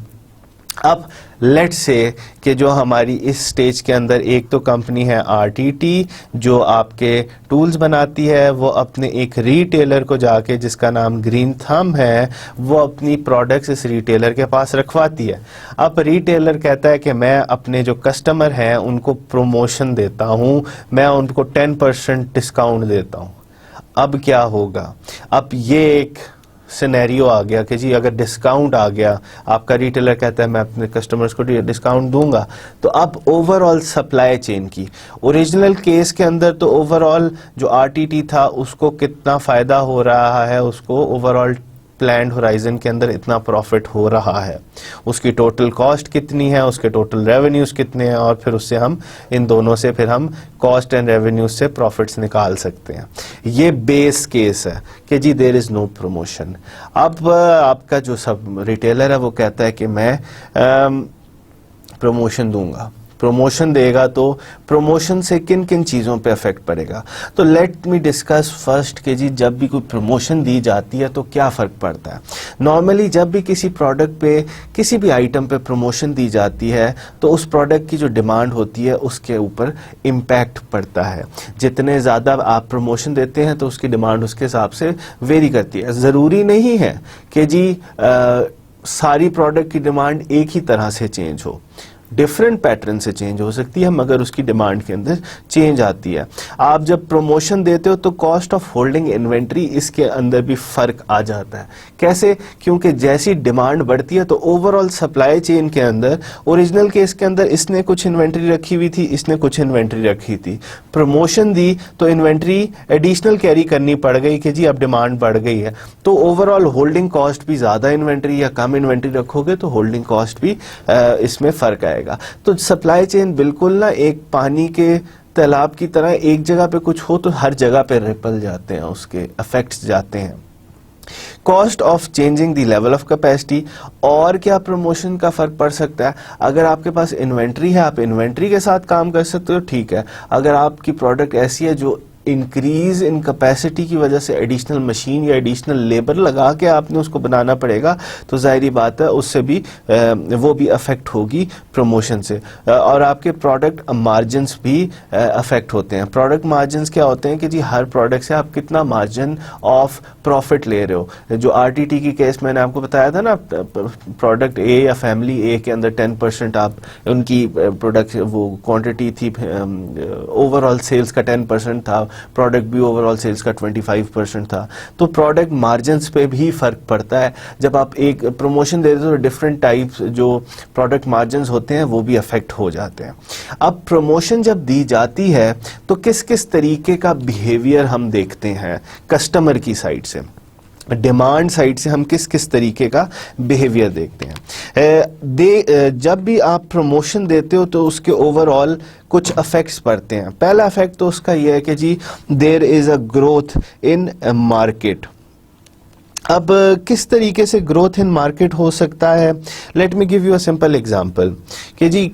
अब लेट्स से कि जो हमारी इस स्टेज के अंदर एक तो कंपनी है आरटीटी जो आपके टूल्स बनाती है, वो अपने एक रिटेलर को जाके जिसका नाम ग्रीन थंब है, वो अपनी प्रोडक्ट्स इस रिटेलर के पास रखवाती है। अब रिटेलर कहता है कि मैं अपने जो कस्टमर हैं उनको प्रमोशन देता हूँ, मैं उनको 10% डिस्काउंट देता हूँ। अब क्या होगा, अब ये एक सिनेरियो आ गया कि जी अगर डिस्काउंट आ गया, आपका रिटेलर कहता है मैं अपने कस्टमर्स को डिस्काउंट दूंगा, तो अब ओवरऑल सप्लाई चेन की, ओरिजिनल केस के अंदर तो ओवरऑल जो आरटीटी था उसको कितना फ़ायदा हो रहा है, उसको ओवरऑल प्लान्ड होराइजन के अंदर इतना प्रॉफिट हो रहा है, उसकी टोटल कॉस्ट कितनी है, उसके टोटल रेवेन्यूज़ कितने हैं, और फिर उससे हम इन दोनों से फिर हम कॉस्ट एंड रेवेन्यूज से प्रॉफिट्स निकाल सकते हैं। ये बेस केस है कि जी देयर इज़ नो प्रमोशन। अब आपका जो सब रिटेलर है वो कहता है कि मैं प्रमोशन दूंगा, प्रमोशन देगा, तो प्रमोशन से किन किन चीज़ों पे अफेक्ट पड़ेगा। तो लेट मी डिस्कस फर्स्ट कि जी जब भी कोई प्रमोशन दी जाती है तो क्या फ़र्क पड़ता है। नॉर्मली जब भी किसी प्रोडक्ट पे, किसी भी आइटम पे प्रमोशन दी जाती है तो उस प्रोडक्ट की जो डिमांड होती है उसके ऊपर इम्पैक्ट पड़ता है। जितने ज़्यादा आप प्रमोशन देते हैं तो उसकी डिमांड उसके हिसाब से वेरी करती है। ज़रूरी नहीं है कि जी सारी प्रोडक्ट की डिमांड एक ही तरह से चेंज हो, डिफरेंट पैटर्न से चेंज हो सकती है, मगर उसकी डिमांड के अंदर चेंज आती है। आप जब प्रमोशन देते हो तो कॉस्ट ऑफ होल्डिंग इन्वेंट्री इसके अंदर भी फर्क आ जाता है। कैसे? क्योंकि जैसी डिमांड बढ़ती है तो ओवरऑल सप्लाई चेन के अंदर, ओरिजिनल केस के अंदर इसने कुछ इन्वेंट्री रखी हुई थी, इसने कुछ इन्वेंट्री रखी थी, प्रमोशन दी तो इन्वेंट्री एडिशनल कैरी करनी पड़ गई कि जी अब डिमांड बढ़ गई है, तो ओवरऑल होल्डिंग कॉस्ट भी, ज़्यादा इन्वेंट्री या कम इन्वेंट्री रखोगे तो होल्डिंग कॉस्ट भी इसमें फ़र्क आएगा। तो सप्लाई चेन बिल्कुल ना एक पानी के तालाब की तरह, एक जगह पे कुछ हो तो हर जगह पे रिपल जाते हैं, उसके इफेक्ट्स जाते हैं। Cost of changing the level of capacity, और क्या प्रमोशन का फर्क पड़ सकता है। अगर आपके पास इन्वेंट्री है, आप इन्वेंट्री के साथ काम कर सकते हो, ठीक है। अगर आपकी प्रोडक्ट ऐसी है जो इंक्रीज इन कैपेसिटी की वजह से एडिशनल मशीन या एडिशनल लेबर लगा के आपने उसको बनाना पड़ेगा, तो जाहिर बात है उससे भी वो भी अफेक्ट होगी प्रमोशन से। और आपके प्रोडक्ट मार्जिन्स भी अफेक्ट होते हैं। प्रोडक्ट मार्जिन्स क्या होते हैं कि जी हर प्रोडक्ट से आप कितना मार्जिन ऑफ प्रॉफिट ले रहे हो। जो आरटीटी की केस मैंने आपको बताया था ना, प्रोडक्ट ए या फैमिली ए के अंदर 10% आप उनकी प्रोडक्ट वो क्वांटिटी थी, ओवरऑल सेल्स का 10% था, प्रोडक्ट भी ओवरऑल सेल्स का 25% था। तो प्रोडक्ट मार्जिन्स पे भी फर्क पड़ता है। जब आप एक प्रमोशन देते हो तो डिफरेंट टाइप्स जो प्रोडक्ट मार्जिन्स होते हैं वो भी अफेक्ट हो जाते हैं। अब प्रमोशन जब दी जाती है तो किस किस तरीके का बिहेवियर हम देखते हैं कस्टमर की साइड से, डिमांड साइड से हम किस किस तरीके का बिहेवियर देखते हैं। जब भी आप प्रमोशन देते हो तो उसके ओवरऑल कुछ अफेक्ट्स पड़ते हैं। पहला अफेक्ट तो उसका यह है कि जी there is a growth in market. अब किस तरीके से ग्रोथ इन मार्केट हो सकता है, let me give you a simple example कि जी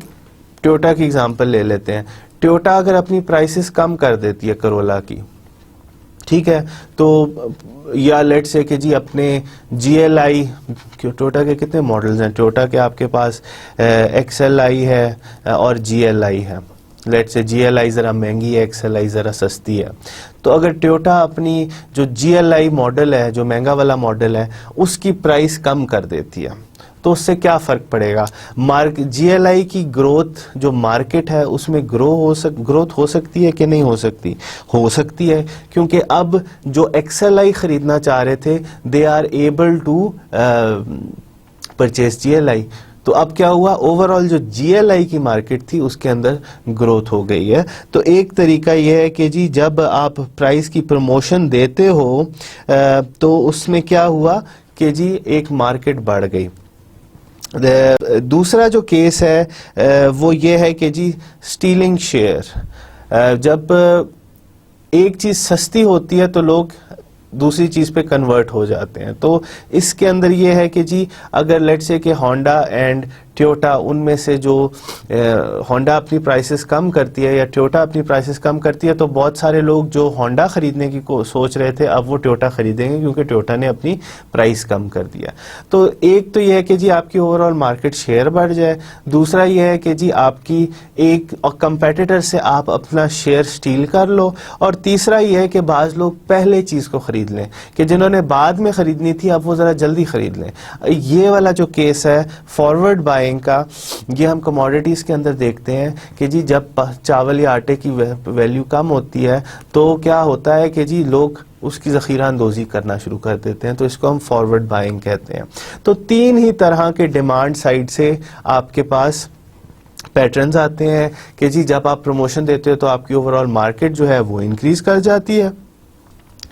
टोयोटा की एग्जांपल ले लेते हैं। टोयोटा अगर अपनी प्राइसेस कम कर देती है करोला की, ठीक है, तो या लेट से कि जी अपने GLI, टोयोटा के कितने मॉडल्स हैं, टोयोटा के आपके पास XLI है और GLI है, लेट्स से GLI ज़रा महंगी है, XLI ज़रा सस्ती है, तो अगर टोयोटा अपनी जो GLI मॉडल है, जो महंगा वाला मॉडल है, उसकी प्राइस कम कर देती है, तो उससे क्या फ़र्क पड़ेगा? GLI की ग्रोथ जो मार्केट है उसमें ग्रोथ हो सकती है कि नहीं हो सकती? हो सकती है, क्योंकि अब जो XLI ख़रीदना चाह रहे थे they are able to purchase GLI। तो अब क्या हुआ, ओवरऑल जो GLI की मार्केट थी उसके अंदर ग्रोथ हो गई है। तो एक तरीका यह है कि जी जब आप प्राइस की प्रमोशन देते हो तो उसमें क्या हुआ कि जी एक मार्केट बढ़ गई। दूसरा जो केस है वो ये है कि जी स्टीलिंग शेयर, जब एक चीज़ सस्ती होती है तो लोग दूसरी चीज़ पे कन्वर्ट हो जाते हैं। तो इसके अंदर ये है कि जी अगर लेट्स से कि होंडा एंड टोयोटा, उनमें से जो होंडा अपनी प्राइसेस कम करती है या टोयोटा अपनी प्राइसेस कम करती है, तो बहुत सारे लोग जो होंडा ख़रीदने की सोच रहे थे अब वो टोयोटा ख़रीदेंगे क्योंकि टोयोटा ने अपनी प्राइस कम कर दिया। तो एक तो ये है कि जी आपकी ओवरऑल मार्केट शेयर बढ़ जाए, दूसरा ये है कि जी आपकी एक कंपेटिटर से आप अपना शेयर स्टील कर लो, और तीसरा ये है कि बाज़ लोग पहले चीज़ को ख़रीद लें कि जिन्होंने बाद में ख़रीदनी थी अब वो ज़रा जल्दी ख़रीद लें। ये वाला जो केस है फॉरवर्ड बाइंग का, ये हम कमोडिटीज़ के अंदर देखते हैं कि जी जब चावल या आटे की वैल्यू कम होती है तो क्या होता है कि जी लोग उसकी ज़ख़ीरा अंदोज़ी करना शुरू कर देते हैं, तो इसको हम फॉरवर्ड बाइंग कहते हैं। तो तीन ही तरह के डिमांड साइड से आपके पास पैटर्न्स आते हैं कि जी जब आप प्रमोशन देते हो तो आपकी ओवरऑल मार्केट जो है वो इंक्रीज़ कर जाती है,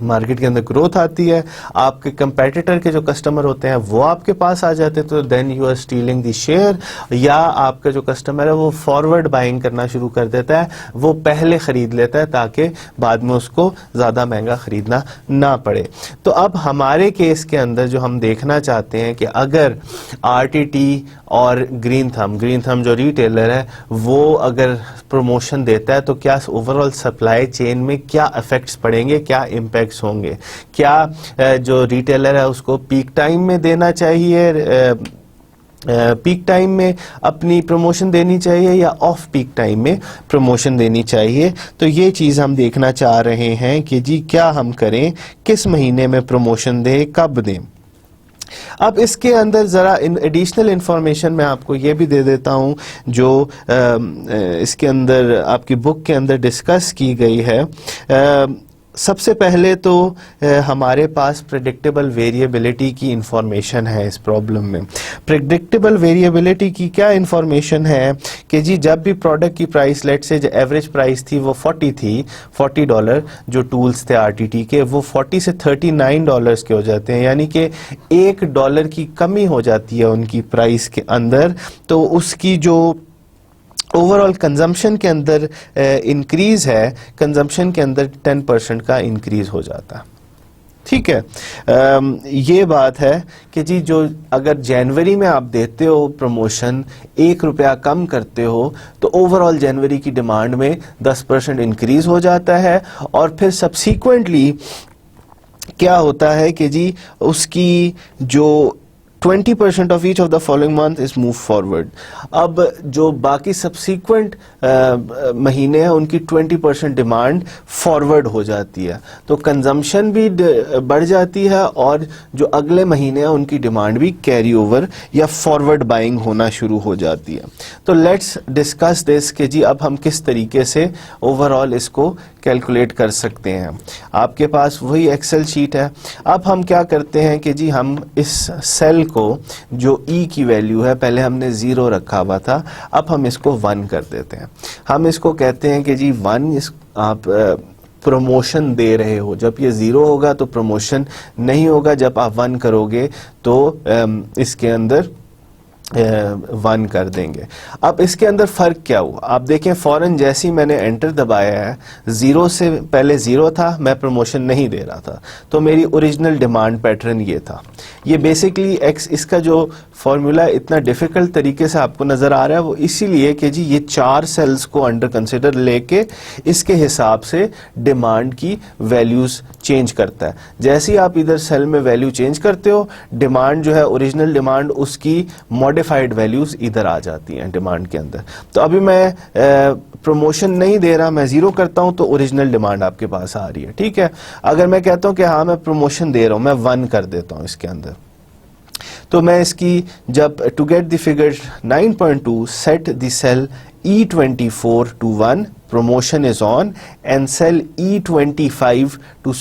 मार्केट के अंदर ग्रोथ आती है, आपके कंपेटिटर के जो कस्टमर होते हैं वो आपके पास आ जाते हैं, तो then you are stealing the share, या आपका जो कस्टमर है वो फॉरवर्ड बाइंग करना शुरू कर देता है, वो पहले ख़रीद लेता है ताकि बाद में उसको ज़्यादा महंगा ख़रीदना ना पड़े। तो अब हमारे केस के अंदर जो हम देखना चाहते हैं कि अगर RTT और ग्रीन थंब जो रिटेलर है वो अगर प्रमोशन देता है तो क्या ओवरऑल सप्लाई चेन में क्या इफेक्ट्स पड़ेंगे, क्या इम्पैक्ट्स होंगे, क्या जो रिटेलर है उसको पीक टाइम में देना चाहिए, पीक टाइम में अपनी प्रमोशन देनी चाहिए या ऑफ पीक टाइम में प्रमोशन देनी चाहिए। तो ये चीज़ हम देखना चाह रहे हैं कि जी क्या हम करें, किस महीने में प्रमोशन दें, कब दें। अब इसके अंदर ज़रा एडिशनल इंफॉर्मेशन मैं आपको ये भी दे देता हूँ जो इसके अंदर आपकी बुक के अंदर डिस्कस की गई है। सबसे पहले तो हमारे पास प्रेडिक्टेबल वेरिएबिलिटी की इंफॉर्मेशन है इस प्रॉब्लम में। प्रेडिक्टेबल वेरिएबिलिटी की क्या इंफॉर्मेशन है कि जी जब भी प्रोडक्ट की प्राइस लेट से जो एवरेज प्राइस थी वो 40 थी, $40 जो टूल्स थे RTT के, वो 40 से $39 के हो जाते हैं, यानी कि $1 की कमी हो जाती है उनकी प्राइस के अंदर। तो उसकी जो ओवरऑल कंजम्पशन के अंदर इंक्रीज़ है, कंजम्पशन के अंदर 10% का इंक्रीज़ हो जाता है। ठीक है, ये बात है कि जी जो अगर जनवरी में आप देते हो प्रमोशन, ₹1 कम करते हो, तो ओवरऑल जनवरी की डिमांड में 10% इंक्रीज़ हो जाता है, और फिर सब्सीक्वेंटली क्या होता है कि जी उसकी जो 20% of each of the following month is move forward। अब जो बाकी सब्सीक्वेंट महीने हैं उनकी 20% डिमांड फॉरवर्ड हो जाती है, तो कंजम्पशन भी बढ़ जाती है और जो अगले महीने हैं उनकी डिमांड भी कैरी ओवर या फॉरवर्ड बाइंग होना शुरू हो जाती है। तो लेट्स डिस्कस दिस कि जी अब हम किस तरीके से ओवरऑल इसको कैलकुलेट कर सकते हैं। आपके पास वही एक्सेल शीट है। अब हम क्या करते हैं कि जी हम इस सेल को जो E की वैल्यू है, पहले हमने 0 रखा हुआ था, अब हम इसको 1 कर देते हैं। हम इसको कहते हैं कि जी 1 आप प्रमोशन दे रहे हो, जब ये 0 होगा तो प्रमोशन नहीं होगा, जब आप 1 करोगे तो इसके अंदर 1 कर देंगे। अब इसके अंदर फ़र्क क्या हुआ, आप देखें फ़ौरन जैसे ही मैंने एंटर दबाया है, 0 से पहले 0 था, मैं प्रमोशन नहीं दे रहा था, तो मेरी ओरिजिनल डिमांड पैटर्न ये था। ये बेसिकली इसका जो फॉर्मूला इतना डिफ़िकल्ट तरीके से आपको नज़र आ रहा है वो इसीलिए कि जी ये 4 सेल्स को अंडर कंसिडर लेके इसके हिसाब से डिमांड की वैल्यूज़ चेंज करता है। जैसे ही आप इधर सेल में वैल्यू चेंज करते हो, डिमांड जो है ओरिजिनल डिमांड उसकी मॉडिफाइड वैल्यूज इधर आ जाती हैं डिमांड के अंदर। तो अभी मैं प्रमोशन नहीं दे रहा, मैं जीरो करता हूं तो ओरिजिनल डिमांड आपके पास आ रही है, ठीक है। अगर मैं कहता हूं कि हाँ मैं प्रमोशन दे रहा हूं, मैं 1 कर देता हूं इसके अंदर, तो मैं इसकी जब to get the figure 9.2 set the cell E24 to 1 promotion is on and cell E25 to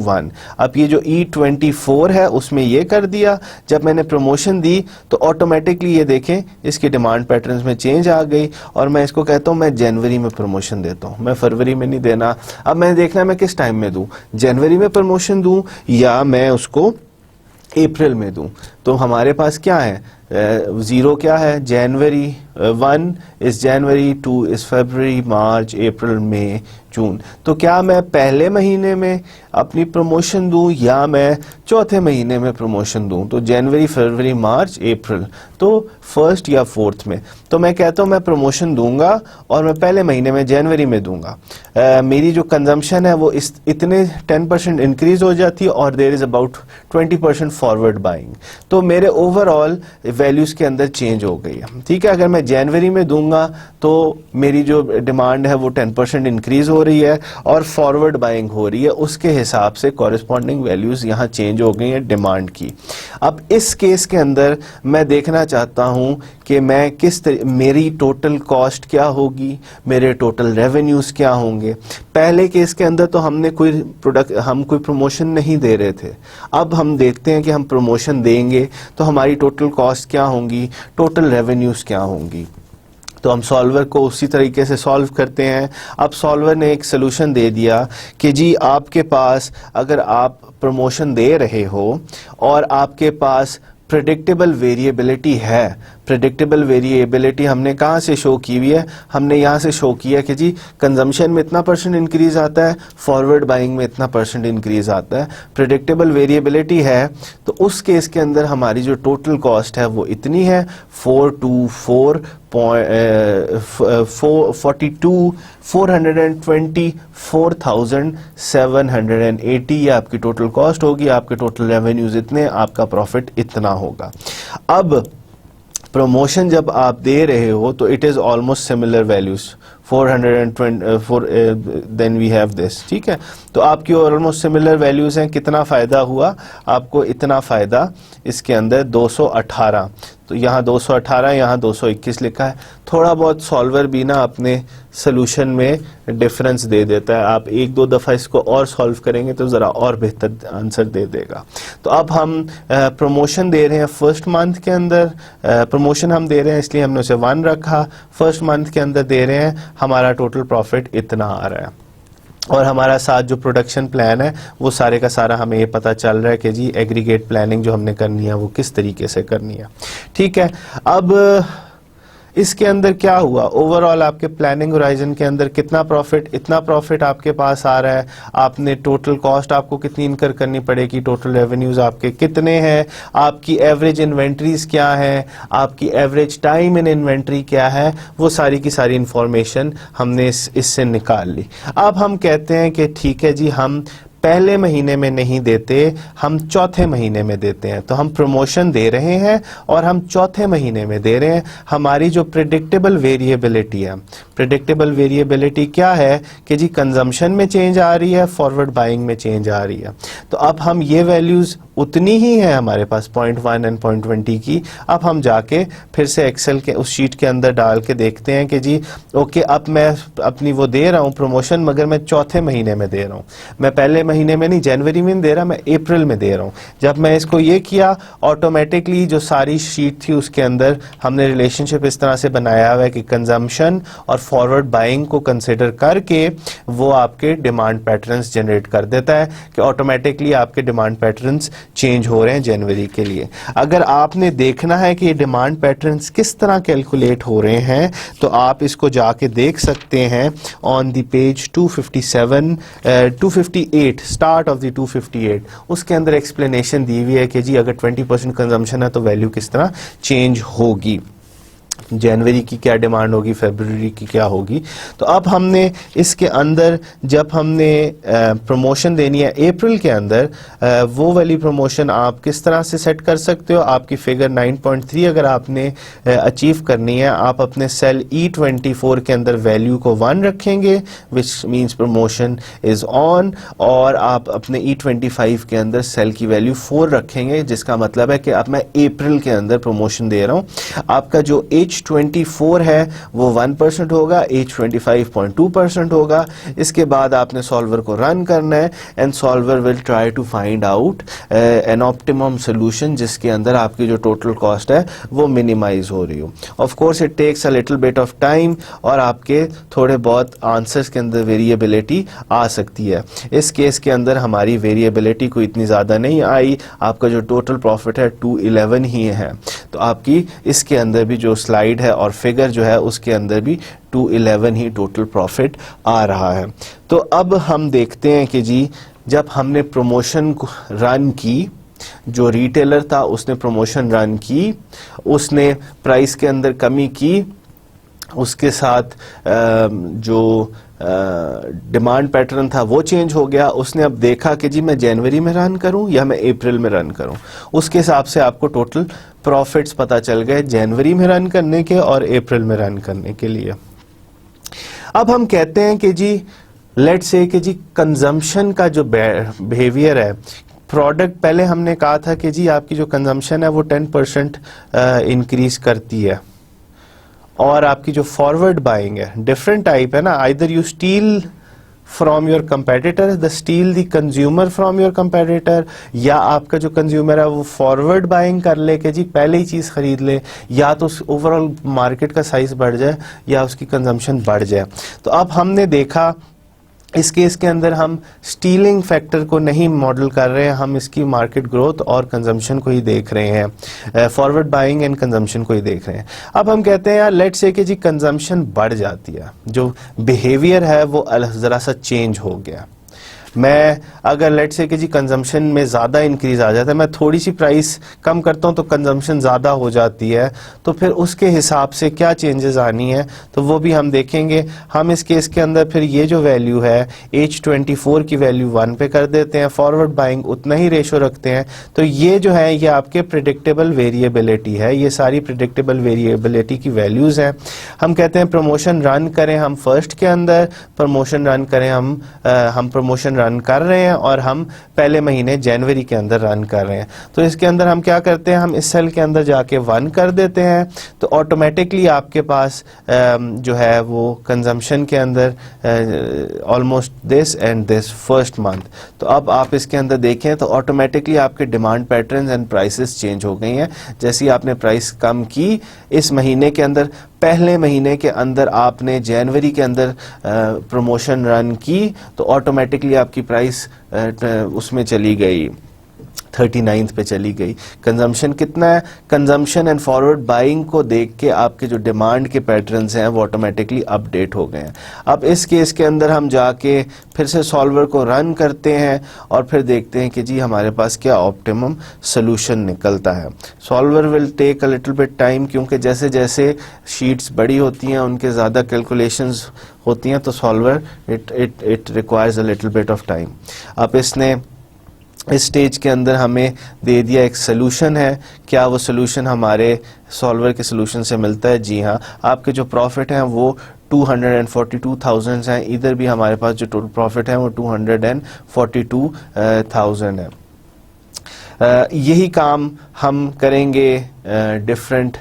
1। अब ये जो E24 है उसमें ये कर दिया, जब मैंने प्रमोशन दी तो ऑटोमेटिकली ये देखें इसकी डिमांड पैटर्न्स में चेंज आ गई, और मैं इसको कहता हूँ मैं जनवरी में प्रमोशन देता हूँ, मैं फरवरी में नहीं देना। अब मैंने देखना है मैं किस टाइम में दूँ, जनवरी में प्रमोशन दूँ या मैं उसको अप्रैल में दूं। तो हमारे पास क्या है, जीरो क्या है, जनवरी 1 इज जनवरी, 2 इज फरवरी, मार्च, अप्रैल, मई, जून। तो क्या मैं पहले महीने में अपनी प्रमोशन दूं या मैं चौथे महीने में प्रमोशन दूं, तो जनवरी, फरवरी, मार्च, अप्रैल, तो फर्स्ट या फोर्थ में। तो मैं कहता हूं मैं प्रमोशन दूंगा और मैं पहले महीने में जनवरी में दूंगा। मेरी जो कंजम्पशन है वो इतने 10% इंक्रीज हो जाती है और there is about 20% forward buying, तो मेरे ओवरऑल वैल्यूज के अंदर चेंज हो गई है, ठीक है। अगर मैं जनवरी में दूंगा तो मेरी जो डिमांड है वो 10% इंक्रीज हो रही है और फॉरवर्ड बाइंग हो रही है, उसके हिसाब से कॉरेस्पॉन्डिंग वैल्यूज यहाँ चेंज हो गई हैं डिमांड की। अब इस केस के अंदर मैं देखना चाहता हूं कि मैं मेरी टोटल कॉस्ट क्या होगी, मेरे टोटल रेवेन्यूज क्या होंगे। पहले केस के अंदर तो हमने हम कोई प्रमोशन नहीं दे रहे थे, अब हम देखते हैं कि हम प्रमोशन देंगे तो हमारी टोटल कॉस्ट क्या होंगी, टोटल रेवेन्यूज क्या होंगी। तो हम सॉल्वर को उसी तरीके से सॉल्व करते हैं। अब सॉल्वर ने एक सोल्यूशन दे दिया कि जी आपके पास अगर आप प्रमोशन दे रहे हो और आपके पास प्रेडिक्टेबल वेरिएबिलिटी है, प्रेडिक्टेबल वेरिएबिलिटी हमने कहाँ से शो की हुई है, हमने यहाँ से शो किया कि जी कंजम्पशन में इतना % इंक्रीज आता है, फॉरवर्ड बाइंग में इतना % इंक्रीज आता है। प्रेडिक्टेबल वेरिएबिलिटी है तो उस केस के अंदर हमारी जो टोटल कॉस्ट है वो इतनी है 424,780 ये आपकी टोटल कॉस्ट होगी, आपके टोटल रेवेन्यूज इतने, आपका प्रॉफिट इतना होगा। अब प्रमोशन जब आप दे रहे हो तो it is almost similar values 424 then we have this, ठीक है। तो आपकी ऑलमोस्ट सिमिलर वैल्यूज हैं। कितना फायदा हुआ आपको, इतना फायदा इसके अंदर 218, तो यहाँ 218 यहाँ 221 लिखा है। थोड़ा बहुत सॉल्वर भी ना अपने सोल्यूशन में डिफरेंस दे देता है, आप एक दो दफ़ा इसको और सॉल्व करेंगे तो ज़रा और बेहतर आंसर दे देगा। तो अब हम प्रमोशन दे रहे हैं फर्स्ट मंथ के अंदर, प्रमोशन हम दे रहे हैं इसलिए हमने उसे 1 रखा, फर्स्ट मंथ के अंदर दे रहे हैं, हमारा टोटल प्रॉफिट इतना आ रहा है और हमारा साथ जो प्रोडक्शन प्लान है वो सारे का सारा हमें ये पता चल रहा है कि जी एग्रीगेट प्लानिंग जो हमने करनी है वो किस तरीके से करनी है, ठीक है। अब इसके अंदर क्या हुआ, ओवरऑल आपके प्लानिंग होराइजन के अंदर कितना प्रॉफिट, इतना प्रॉफिट आपके पास आ रहा है। आपने टोटल कॉस्ट आपको कितनी इनकर करनी पड़ेगी, टोटल रेवेन्यूज आपके कितने हैं, आपकी एवरेज इन्वेंट्रीज क्या है, आपकी एवरेज टाइम इन इन्वेंट्री क्या है, वो सारी की सारी इंफॉर्मेशन हमने इससे निकाल ली। अब हम कहते हैं कि ठीक है जी हम पहले महीने में नहीं देते, हम चौथे महीने में देते हैं। तो हम प्रमोशन दे रहे हैं और हम चौथे महीने में दे रहे हैं। हमारी जो प्रेडिक्टेबल वेरिएबिलिटी है, प्रेडिक्टेबल वेरिएबिलिटी क्या है कि जी कंजम्पशन में चेंज आ रही है, फॉरवर्ड बाइंग में चेंज आ रही है। तो अब हम ये वैल्यूज उतनी ही है हमारे पास 0.1 एंड 0.20 की। अब हम जाके फिर से एक्सेल के उस शीट के अंदर डाल के देखते हैं कि जी ओके अब मैं अपनी वो दे रहा हूँ प्रमोशन, मगर मैं चौथे महीने में दे रहा हूँ, मैं पहले महीने में नहीं, जनवरी में नहीं दे रहा, मैं अप्रैल में दे रहा हूँ। जब मैं इसको ये किया ऑटोमेटिकली जो सारी शीट थी उसके अंदर हमने रिलेशनशिप इस तरह से बनाया हुआ है कि कंजम्पशन और फॉरवर्ड बाइंग को कंसिडर करके वो आपके डिमांड पैटर्न्स जनरेट कर देता है कि ऑटोमेटिकली आपके डिमांड पैटर्न्स चेंज हो रहे हैं जनवरी के लिए। अगर आपने देखना है कि ये डिमांड पैटर्न्स किस तरह कैलकुलेट हो रहे हैं तो आप इसको जाके देख सकते हैं on the page 258 start of the 258, उसके अंदर एक्सप्लेनेशन दी हुई है कि जी अगर 20% कंजम्पशन है तो वैल्यू किस तरह चेंज होगी। जनवरी की क्या डिमांड होगी, फरवरी की क्या होगी। तो अब हमने इसके अंदर जब हमने प्रमोशन देनी है अप्रैल के अंदर, वो वाली प्रमोशन आप किस तरह से सेट कर सकते हो। आपकी फिगर 9.3 अगर आपने अचीव करनी है, आप अपने सेल E24 के अंदर वैल्यू को 1 रखेंगे, which means promotion is on, और आप अपने E25 के अंदर सेल की वैल्यू 4 रखेंगे, जिसका मतलब है कि अब मैं अप्रैल के अंदर प्रमोशन दे रहा हूं। आपका जो H24 है वो 1% होगा, H25 0.2% होगा। इसके बाद आपने सॉल्वर को रन करना है and solver will try to find out an optimum solution जिसके अंदर आपकी जो टोटल कॉस्ट है वो मिनिमाइज हो रही हो। Of course it takes a little bit of time और आपके थोड़े बहुत आंसर्स के अंदर वेरिएबिलिटी आ सकती है। इस केस के अंदर हमारी वेरिएबिलिटी कोई इतनी ज़्यादा नहीं आई, आपका जो टोटल प्रॉफिट है 211 ही है। तो आपकी इसके अंदर भी जो स्लाइड है और फिगर जो है उसके अंदर भी 211 ही टोटल प्रॉफिट आ रहा है। तो अब हम देखते हैं कि जी जब हमने प्रमोशन रन की, जो रिटेलर था उसने प्रमोशन रन की, उसने प्राइस के अंदर कमी की, उसके साथ जो डिमांड पैटर्न था वो चेंज हो गया। उसने अब देखा कि जी मैं जनवरी में रन करूं या मैं अप्रैल में रन करूं। उसके हिसाब से आपको टोटल प्रॉफिट्स पता चल गए जनवरी में रन करने के और अप्रैल में रन करने के लिए। अब हम कहते हैं कि जी लेट्स से कि जी कंजम्पशन का जो बिहेवियर है, प्रोडक्ट पहले हमने कहा था कि जी आपकी जो कंजम्पशन है वो 10% इंक्रीज करती है, और आपकी जो फॉरवर्ड बाइंग है डिफरेंट टाइप है ना, either you steel from your competitor, the steel the consumer from your competitor, या आपका जो कंज्यूमर है वो फॉरवर्ड बाइंग कर ले कि जी पहले ही चीज खरीद ले, या तो ओवरऑल मार्केट का साइज बढ़ जाए या उसकी कंजम्पशन बढ़ जाए। तो अब हमने देखा इस केस के अंदर हम स्टीलिंग फैक्टर को नहीं मॉडल कर रहे हैं, हम इसकी मार्केट ग्रोथ और कंजम्पशन को ही देख रहे हैं, फॉरवर्ड बाइंग एंड कंजम्पशन को ही देख रहे हैं। अब हम कहते हैं यार लेट्स से कि जी कंजम्पशन बढ़ जाती है, जो बिहेवियर है वो जरा सा चेंज हो गया। मैं अगर लेट्स से कि जी कंजम्पशन में ज़्यादा इंक्रीज आ जाता है, मैं थोड़ी सी प्राइस कम करता हूं तो कंजम्पशन ज़्यादा हो जाती है, तो फिर उसके हिसाब से क्या चेंजेस आनी है तो वो भी हम देखेंगे। हम इस केस के अंदर फिर ये जो वैल्यू है H24 की वैल्यू 1 पे कर देते हैं, फॉरवर्ड बाइंग उतना ही रेशो रखते हैं। तो ये जो है ये आपके प्रिडिक्टेबल वेरिएबिलिटी है, ये सारी प्रिडिक्टेबल वेरिएबिलिटी की वैल्यूज़ हैं। हम कहते हैं प्रमोशन रन करें हम फर्स्ट के अंदर, प्रमोशन रन करें हम प्रमोशन रन कर रहे हैं और हम पहले महीने जनवरी के अंदर रन कर रहे हैं। तो इसके अंदर हम क्या करते हैं, हम इस सेल के अंदर जाके 1 कर देते हैं, तो ऑटोमेटिकली आपके पास जो है वो कंजम्पशन के अंदर almost this and this first month. तो अब आप इसके अंदर देखें तो ऑटोमेटिकली आपके demand patterns and prices change हो गई हैं। जैसे ही आपने प्राइस कम की इस महीने के अंदर, पहले महीने के अंदर आपने जनवरी के अंदर प्रमोशन रन की तो ऑटोमेटिकली आपकी प्राइस उसमें चली गई 39th पे चली गई। कंजम्पशन कितना है, कंजम्पशन एंड फॉरवर्ड बाइंग को देख के आपके जो डिमांड के पैटर्न्स हैं वो ऑटोमेटिकली अपडेट हो गए हैं। अब इस केस के अंदर हम जाके फिर से सॉल्वर को रन करते हैं और फिर देखते हैं कि जी हमारे पास क्या ऑप्टिमम सोल्यूशन निकलता है। Solver will take a little bit time, क्योंकि जैसे जैसे शीट्स बड़ी होती हैं उनके ज़्यादा कैलकुलेशंस होती हैं, तो solver it requires a little bit of time. अब इसने इस स्टेज के अंदर हमें दे दिया एक सोल्यूशन है। क्या वो सोल्यूशन हमारे सॉल्वर के सोल्यूशन से मिलता है? जी हाँ, आपके जो प्रॉफिट हैं वो 242,000 हैं। इधर भी हमारे पास जो टोटल प्रॉफिट है वो 242,000 है। यही काम हम करेंगे डिफरेंट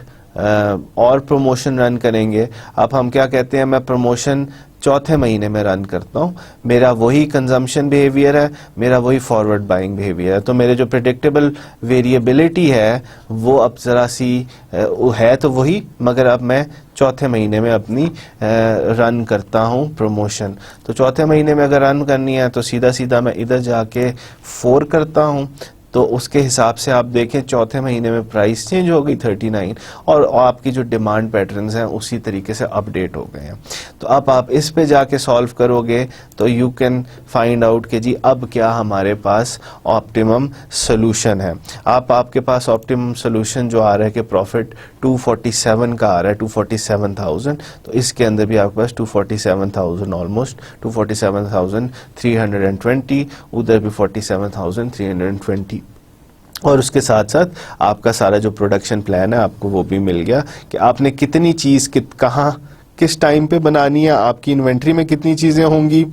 और प्रमोशन रन करेंगे। अब हम क्या कहते हैं, मैं प्रमोशन चौथे महीने में रन करता हूँ, मेरा वही कंजम्पशन बिहेवियर है, मेरा वही फॉरवर्ड बाइंग बिहेवियर है, तो मेरे जो प्रेडिक्टेबल वेरिएबिलिटी है वो अब ज़रा सी है तो वही, मगर अब मैं चौथे महीने में अपनी रन करता हूँ प्रमोशन। तो चौथे महीने में अगर रन करनी है तो सीधा सीधा मैं इधर जाके 4 करता हूँ, तो उसके हिसाब से आप देखें चौथे महीने में प्राइस चेंज हो गई 39 और आपकी जो डिमांड पैटर्न्स हैं उसी तरीके से अपडेट हो गए हैं। तो अब आप इस पे जाके सॉल्व करोगे तो यू कैन फाइंड आउट कि जी अब क्या हमारे पास ऑप्टिमम सोल्यूशन है। आपके पास ऑप्टिमम सोल्यूशन जो आ रहा है कि प्रॉफिट 247 का आ रहा है, 247,000, तो इसके अंदर भी आपके पास 247,000 ऑलमोस्ट 247,320, उधर भी 47,320 और उसके साथ साथ आपका सारा जो प्रोडक्शन प्लान है आपको वो भी मिल गया कि आपने कितनी चीज़ कहाँ किस टाइम पे बनानी है, आपकी इन्वेंट्री में कितनी चीज़ें होंगी,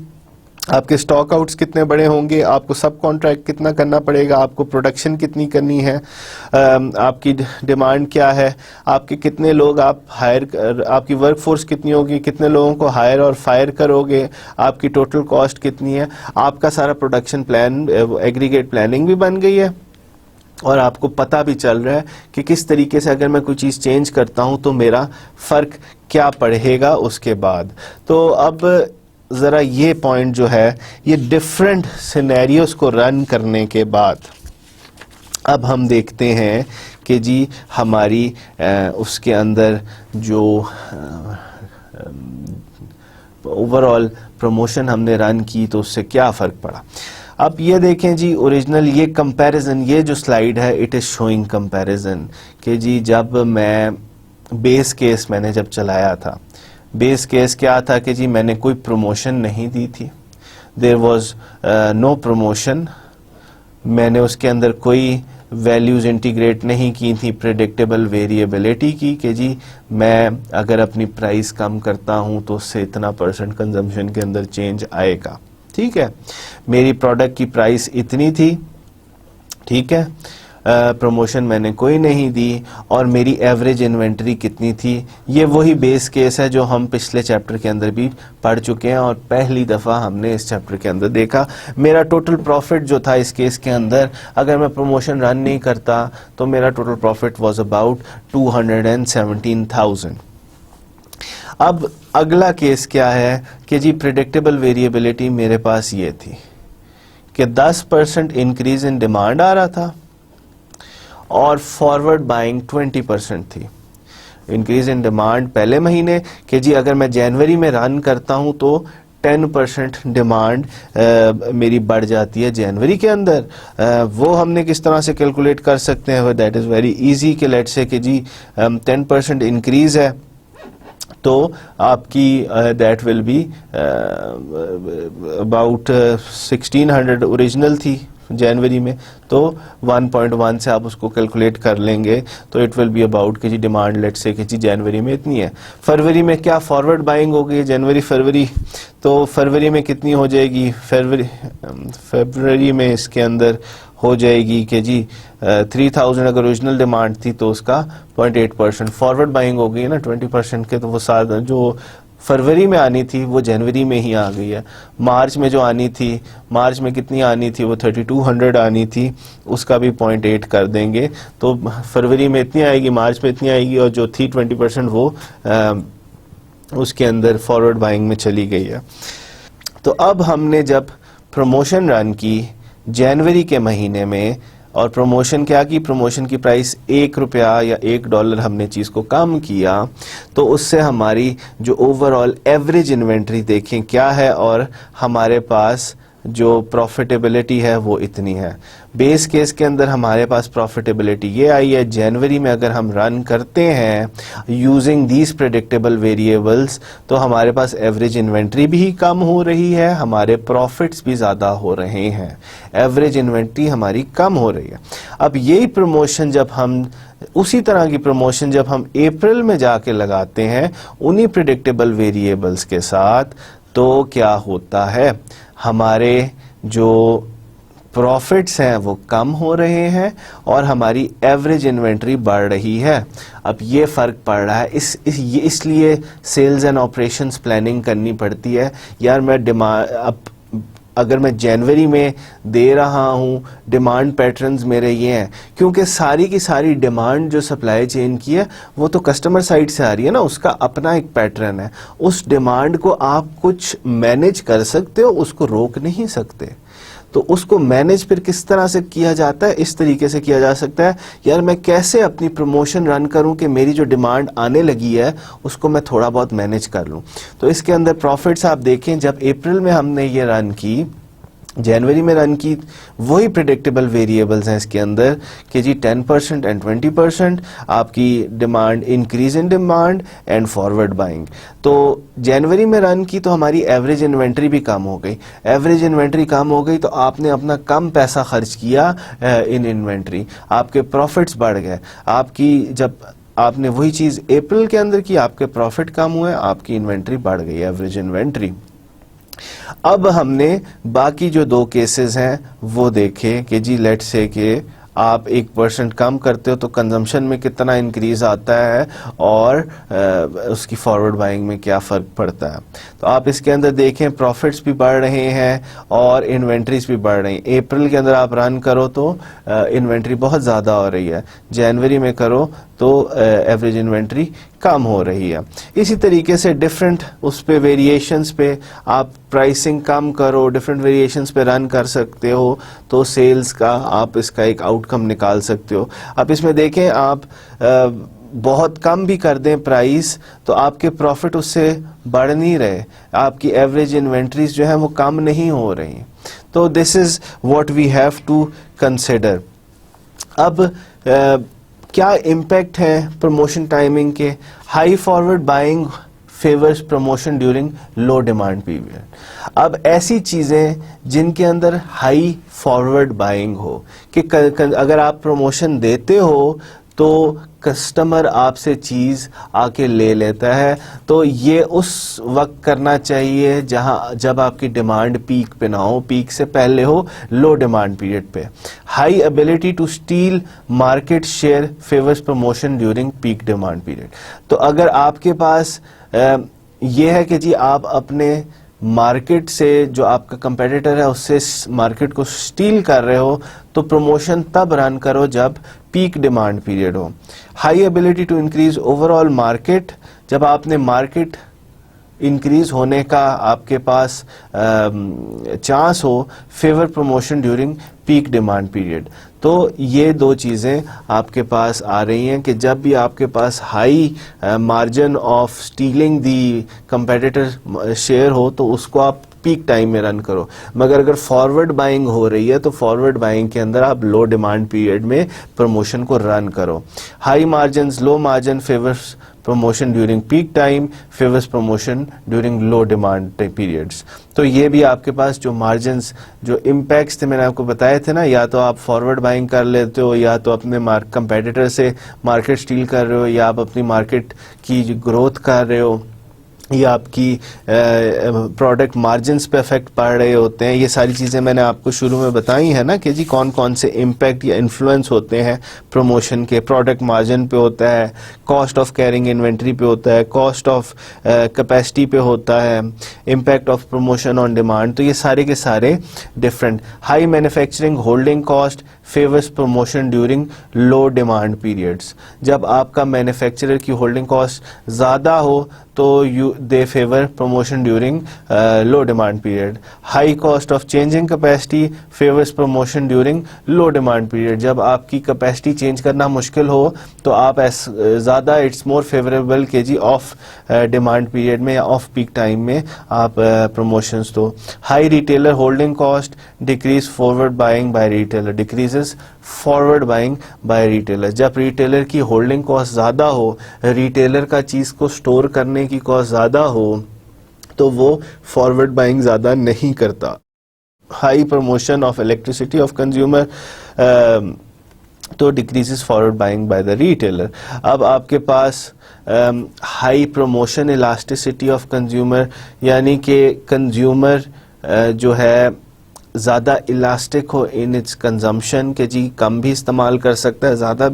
आपके स्टॉक आउट्स कितने बड़े होंगे, आपको सब कॉन्ट्रैक्ट कितना करना पड़ेगा, आपको प्रोडक्शन कितनी करनी है, आपकी डिमांड क्या है, आपके कितने लोग आप हायर, आपकी वर्कफोर्स कितनी होगी, कितने लोगों को हायर और फायर करोगे, आपकी टोटल कॉस्ट कितनी है, आपका सारा प्रोडक्शन प्लान एग्रीगेट प्लानिंग भी बन गई है और आपको पता भी चल रहा है कि किस तरीके से अगर मैं कोई चीज़ चेंज करता हूं तो मेरा फ़र्क क्या पड़ेगा उसके बाद। तो अब ज़रा ये पॉइंट जो है ये डिफरेंट सिनेरियोस को रन करने के बाद अब हम देखते हैं कि जी हमारी उसके अंदर जो ओवरऑल प्रमोशन हमने रन की तो उससे क्या फ़र्क पड़ा। अब ये देखें जी ओरिजिनल ये कंपैरिजन, ये जो स्लाइड है इट इज़ शोइंग कंपैरिजन कि जी जब मैं बेस केस मैंने जब चलाया था, बेस केस क्या था कि जी मैंने कोई प्रमोशन नहीं दी थी, देयर वाज नो प्रमोशन, मैंने उसके अंदर कोई वैल्यूज़ इंटीग्रेट नहीं की थी प्रेडिक्टेबल वेरिएबिलिटी की कि जी मैं अगर अपनी प्राइस कम करता हूं तो उससे इतना % कंजम्पशन के अंदर चेंज आएगा। ठीक है, मेरी प्रोडक्ट की प्राइस इतनी थी, ठीक है, प्रमोशन मैंने कोई नहीं दी और मेरी एवरेज इन्वेंट्री कितनी थी। ये वही बेस केस है जो हम पिछले चैप्टर के अंदर भी पढ़ चुके हैं और पहली दफ़ा हमने इस चैप्टर के अंदर देखा। मेरा टोटल प्रॉफिट जो था इस केस के अंदर, अगर मैं प्रमोशन रन नहीं करता तो मेरा टोटल प्रॉफिट वाज अबाउट 217,000। अब अगला केस क्या है कि जी प्रेडिक्टेबल वेरिएबिलिटी मेरे पास ये थी कि 10% इंक्रीज इन डिमांड आ रहा था और फॉरवर्ड बाइंग 20% थी। इंक्रीज इन डिमांड पहले महीने कि जी अगर मैं जनवरी में रन करता हूं तो 10% डिमांड मेरी बढ़ जाती है जनवरी के अंदर। वो हमने किस तरह से कैलकुलेट कर सकते हैं, दैट इज़ वेरी इजी कि लेट्स से कि जी 10% इंक्रीज है तो आपकी that will be about 1600 original थी जनवरी में, तो 1.1 से आप उसको कैलकुलेट कर लेंगे तो इट विल बी अबाउट कि जी डिमांड लेट्स से कि जी जनवरी में इतनी है। फरवरी में क्या फॉरवर्ड बाइंग हो गई जनवरी फरवरी, तो फरवरी में कितनी हो जाएगी, फरवरी में इसके अंदर हो जाएगी कि जी 3000 अगर ओरिजिनल डिमांड थी तो उसका 0.8% फॉरवर्ड बाइंग हो गई है ना 20% के, तो वो साथ जो फरवरी में आनी थी वो जनवरी में ही आ गई है। मार्च में जो आनी थी, मार्च में कितनी आनी थी, वो 3200 आनी थी, उसका भी 0.8 कर देंगे तो फरवरी में इतनी आएगी, मार्च में इतनी आएगी और जो थी 20% वो उसके अंदर फॉरवर्ड बाइंग में चली गई है। तो अब हमने जब प्रमोशन रन की जनवरी के महीने में और प्रमोशन क्या की, प्रमोशन की प्राइस $1 या $1 हमने चीज़ को कम किया तो उससे हमारी जो ओवरऑल एवरेज इन्वेंट्री देखें क्या है और हमारे पास जो प्रॉफिटेबिलिटी है वो इतनी है। बेस केस के अंदर हमारे पास प्रॉफिटेबिलिटी ये आई है, जनवरी में अगर हम रन करते हैं यूजिंग दीज प्रेडिक्टेबल वेरिएबल्स तो हमारे पास एवरेज इन्वेंट्री भी कम हो रही है, हमारे प्रॉफिट्स भी ज़्यादा हो रहे हैं, एवरेज इन्वेंट्री हमारी कम हो रही है। अब यही प्रमोशन जब हम उसी तरह की प्रमोशन जब हम अप्रैल में जाके लगाते हैं उन्हीं प्रेडिक्टेबल वेरिएबल्स के साथ, तो क्या होता है, हमारे जो प्रॉफिट्स हैं वो कम हो रहे हैं और हमारी एवरेज इन्वेंट्री बढ़ रही है। अब ये फ़र्क पड़ रहा है, इसलिए सेल्स एंड ऑपरेशंस प्लानिंग करनी पड़ती है। यार मैं अब अगर मैं जनवरी में दे रहा हूँ, डिमांड पैटर्न्स मेरे ये हैं, क्योंकि सारी की सारी डिमांड जो सप्लाई चेन की है वो तो कस्टमर साइड से आ रही है ना, उसका अपना एक पैटर्न है। उस डिमांड को आप कुछ मैनेज कर सकते हो, उसको रोक नहीं सकते। तो उसको मैनेज फिर किस तरह से किया जाता है? इस तरीके से किया जा सकता है, यार मैं कैसे अपनी प्रमोशन रन करूं कि मेरी जो डिमांड आने लगी है उसको मैं थोड़ा बहुत मैनेज कर लूं। तो इसके अंदर प्रॉफिट्स आप देखें, जब अप्रैल में हमने ये रन की, जनवरी में रन की, वही प्रिडिक्टेबल वेरिएबल्स हैं इसके अंदर कि जी 10% एंड 20% आपकी demand, increase in demand and forward buying. तो जनवरी में रन की तो हमारी एवरेज इन्वेंट्री भी कम हो गई। एवरेज इन्वेंट्री कम हो गई तो आपने अपना कम पैसा खर्च किया इन इन्वेंट्री, आपके प्रॉफिट्स बढ़ गए। आपकी जब आपने वही चीज़ अप्रैल के अंदर की, आपके प्रॉफिट कम हुए, आपकी इन्वेंट्री बढ़ गई, एवरेज इन्वेंट्री। अब हमने बाकी जो दो केसेस हैं वो देखे कि जी लेट्स से कि आप 1% कम करते हो तो कंजम्पशन में कितना इंक्रीज आता है और उसकी फॉरवर्ड बाइंग में क्या फ़र्क पड़ता है। तो आप इसके अंदर देखें, प्रॉफिट्स भी बढ़ रहे हैं और इन्वेंट्रीज भी बढ़ रही हैं। अप्रैल के अंदर आप रन करो तो इन्वेंट्री बहुत ज़्यादा हो रही है, जनवरी में करो तो एवरेज इन्वेंट्री कम हो रही है। इसी तरीके से डिफरेंट उस पे वेरिएशंस पे आप प्राइसिंग कम करो, डिफरेंट वेरिएशंस पे रन कर सकते हो, तो सेल्स का आप इसका एक आउटकम निकाल सकते हो। आप इसमें देखें, आप बहुत कम भी कर दें प्राइस तो आपके प्रॉफिट उससे बढ़ नहीं रहे, आपकी एवरेज इन्वेंट्रीज जो है वो कम नहीं हो रही। तो this is what we have to consider. अब क्या इम्पैक्ट है प्रमोशन टाइमिंग के? High forward buying favours promotion during low demand period. अब ऐसी चीजें जिनके अंदर हाई फॉरवर्ड बाइंग हो कि अगर आप प्रमोशन देते हो तो कस्टमर आपसे चीज़ आके ले लेता है, तो ये उस वक्त करना चाहिए जब आपकी डिमांड पीक पे ना हो, पीक से पहले हो, लो डिमांड पीरियड पे। High ability to steal market share favours promotion during peak demand period. तो अगर आपके पास ये है कि जी आप अपने मार्केट से, जो आपका कंपेटिटर है उससे मार्केट को स्टील कर रहे हो, तो प्रमोशन तब रन करो जब पीक डिमांड पीरियड हो। High ability to increase overall market, जब आपने मार्केट इंक्रीज होने का आपके पास चांस हो, favour promotion during peak demand period. तो ये दो चीज़ें आपके पास आ रही हैं कि जब भी आपके पास high margin of stealing the competitor share हो तो उसको आप पीक टाइम में रन करो। मगर अगर फॉरवर्ड बाइंग हो रही है तो फॉरवर्ड बाइंग के अंदर आप लो डिमांड पीरियड में प्रमोशन को रन करो। High margin low margin favours promotion during peak time, favours promotion during low demand periods. तो ये भी आपके पास जो मार्जिन्स, जो इम्पैक्ट्स थे मैंने आपको बताए थे ना, या तो आप फॉरवर्ड बाइंग कर लेते हो, या तो अपने कंपेटिटर से मार्केट स्टील कर रहे हो, या आप अपनी मार्केट की ग्रोथ कर रहे हो, या आपकी प्रोडक्ट मार्जिन्स पे इफेक्ट पड़ रहे होते हैं। ये सारी चीज़ें मैंने आपको शुरू में बताई है ना कि जी कौन कौन से इम्पैक्ट या इन्फ्लुएंस होते हैं प्रमोशन के। प्रोडक्ट मार्जिन पे होता है, कॉस्ट ऑफ कैरिंग इन्वेंट्री पे होता है, कॉस्ट ऑफ कैपेसिटी पे होता है, impact of promotion on demand. तो ये सारे के सारे different. High manufacturing holding cost favours promotion during low demand periods. जब आपका मैन्युफैक्चरर की होल्डिंग कॉस्ट ज़्यादा हो तो they favour promotion during low demand period. High cost of changing capacity favours promotion during low demand period. जब आपकी capacity change करना मुश्किल हो तो आप ज़्यादा इट्स मोर फेवरेबल के जी ऑफ डिमांड पीरियड में या ऑफ पीक टाइम में आप प्रमोशंस दो। High retailer holding cost decrease forward buying by retailer, decreases forward buying by retailer. जब रिटेलर की होल्डिंग कॉस्ट ज़्यादा हो, रिटेलर का चीज़ को स्टोर करने की कॉस्ट ज़्यादा हो, तो वो फॉरवर्ड बाइंग ज़्यादा नहीं करता। High promotion of electricity of consumer तो decreases forward buying by the retailer. अब आपके पास high promotion elasticity of consumer, यानी कि कंज्यूमर जो है ज़्यादा इलास्टिक हो इन इट्स कंजम्पशन, के जी कम भी इस्तेमाल कर सकता है, ज़्यादा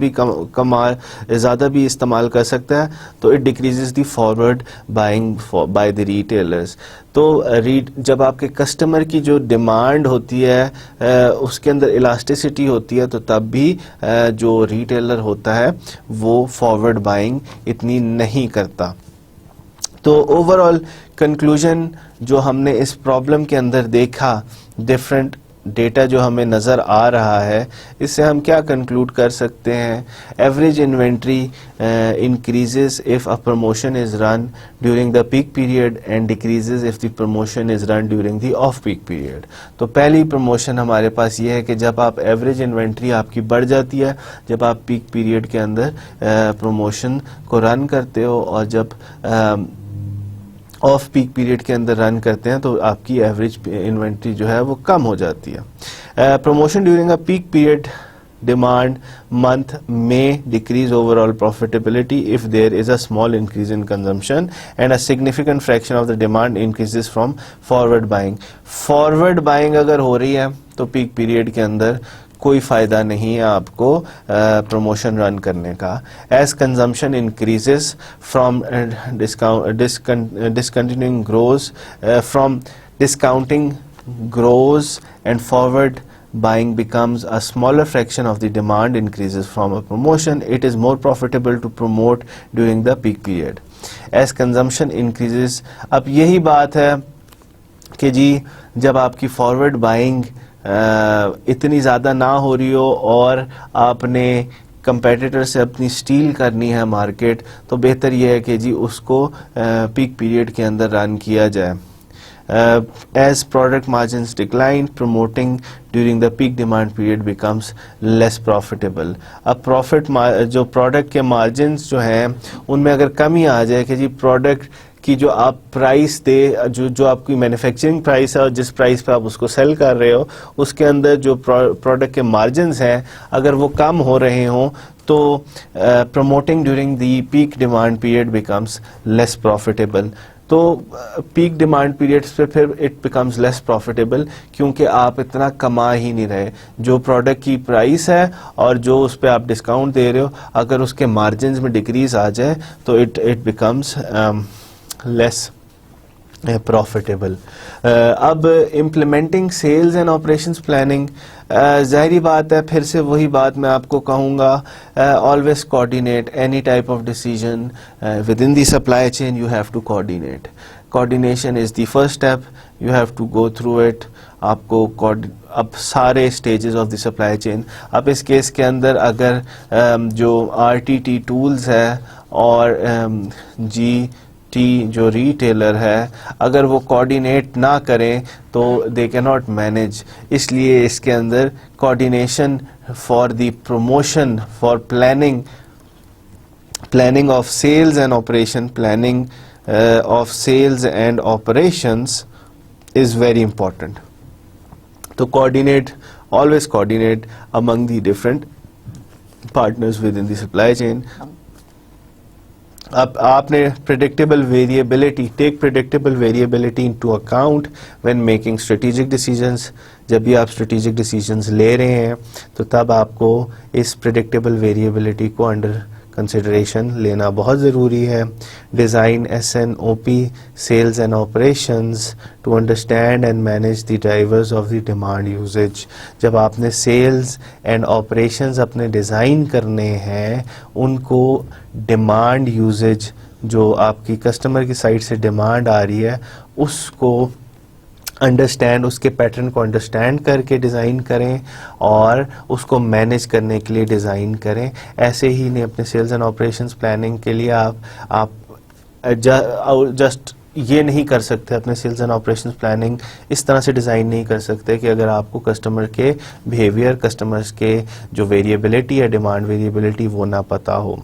भी इस्तेमाल कर सकता है, तो it decreases the forward buying by the retailers. तो जब आपके कस्टमर की जो डिमांड होती है उसके अंदर इलास्टिसिटी होती है, तो तब भी जो रिटेलर होता है वो फॉरवर्ड बाइंग इतनी नहीं करता। तो ओवरऑल कंक्लूजन जो हमने इस प्रॉब्लम के अंदर देखा, डिफरेंट डेटा जो हमें नज़र आ रहा है, इससे हम क्या कंक्लूड कर सकते हैं? Average inventory increases if a promotion is run during the peak period and decreases if the promotion is run during the off peak period. तो पहली प्रमोशन हमारे पास ये है कि जब आप एवरेज इन्वेंट्री आपकी बढ़ जाती है जब आप पीक पीरियड के अंदर प्रमोशन को रन करते हो, और जब ऑफ पीक पीरियड के अंदर रन करते हैं तो आपकी एवरेज इन्वेंट्री जो है वो कम हो जाती है। Promotion during a peak period demand month may decrease overall profitability if there is a small increase in consumption and a significant fraction of the demand increases from forward buying। forward buying अगर हो रही है तो peak period के अंदर कोई फ़ायदा नहीं है आपको प्रमोशन रन करने का। As consumption increases from discontinuing grows from discounting grows and forward buying becomes a smaller fraction of the demand increases from a promotion, it is more profitable to promote during the peak period as consumption increases। अब यही बात है कि जी जब आपकी forward buying इतनी ज़्यादा ना हो रही हो और आपने कंपेटिटर से अपनी स्टील करनी है मार्केट, तो बेहतर यह है कि जी उसको पीक पीरियड के अंदर रन किया जाए। As product margins decline, promoting during the peak demand period becomes less profitable। अब जो प्रोडक्ट के मार्जिन्स जो हैं उनमें अगर कमी आ जाए कि जी प्रोडक्ट की जो आप प्राइस दे जो आपकी मैन्युफैक्चरिंग प्राइस है और जिस प्राइस पे आप उसको सेल कर रहे हो उसके अंदर जो प्रोडक्ट के मार्जिन्स हैं अगर वो कम हो रहे हों तो promoting during the peak demand period becomes less profitable. तो पीक डिमांड पीरियड्स पे फिर इट बिकम्स लेस प्रॉफिटेबल क्योंकि आप इतना कमा ही नहीं रहे। जो प्रोडक्ट की प्राइस है और जो उस पर आप डिस्काउंट दे रहे हो अगर उसके मार्जिन्स में डिक्रीज आ जाए तो इट बिकम्स लेस प्रॉफिटेबल। अब implementing sales and operations planning, ज़ाहिरी बात है फिर से वही बात मैं आपको कहूँगा, always coordinate any type of decision within the supply chain, you have to coordinate. Coordination is the first step, you have to go through it. आपको अब सारे stages of the supply chain, अब इस case के अंदर अगर जो RTT tools है और GT जो रिटेलर है अगर वो कोऑर्डिनेट ना करें तो दे कैन नॉट मैनेज। इसलिए इसके अंदर coordination for the promotion, for planning of sales and operation, planning of sales and operations is very important. तो coordinate, always coordinate among the different partners within the supply chain. अब आपने predictable variability, take predictable variability into account when making strategic decisions। जब भी आप strategic decisions ले रहे हैं तो तब आपको इस predictable variability को under consideration लेना बहुत ज़रूरी है। Design S&OP, sales and operations to understand and manage the drivers of the demand usage। जब आपने sales and operations अपने डिज़ाइन करने हैं उनको डिमांड यूजेज जो आपकी कस्टमर की साइड से डिमांड आ रही है उसको अंडरस्टैंड, उसके पैटर्न को अंडरस्टैंड करके डिज़ाइन करें और उसको मैनेज करने के लिए डिज़ाइन करें। ऐसे ही नहीं अपने सेल्स एंड ऑपरेशंस प्लानिंग के लिए आप जस्ट ये नहीं कर सकते, अपने सेल्स एंड ऑपरेशंस प्लानिंग इस तरह से डिज़ाइन नहीं कर सकते कि अगर आपको कस्टमर के बिहेवियर, कस्टमर्स के जो वेरिएबिलिटी है, डिमांड वेरिएबिलिटी वो ना पता हो।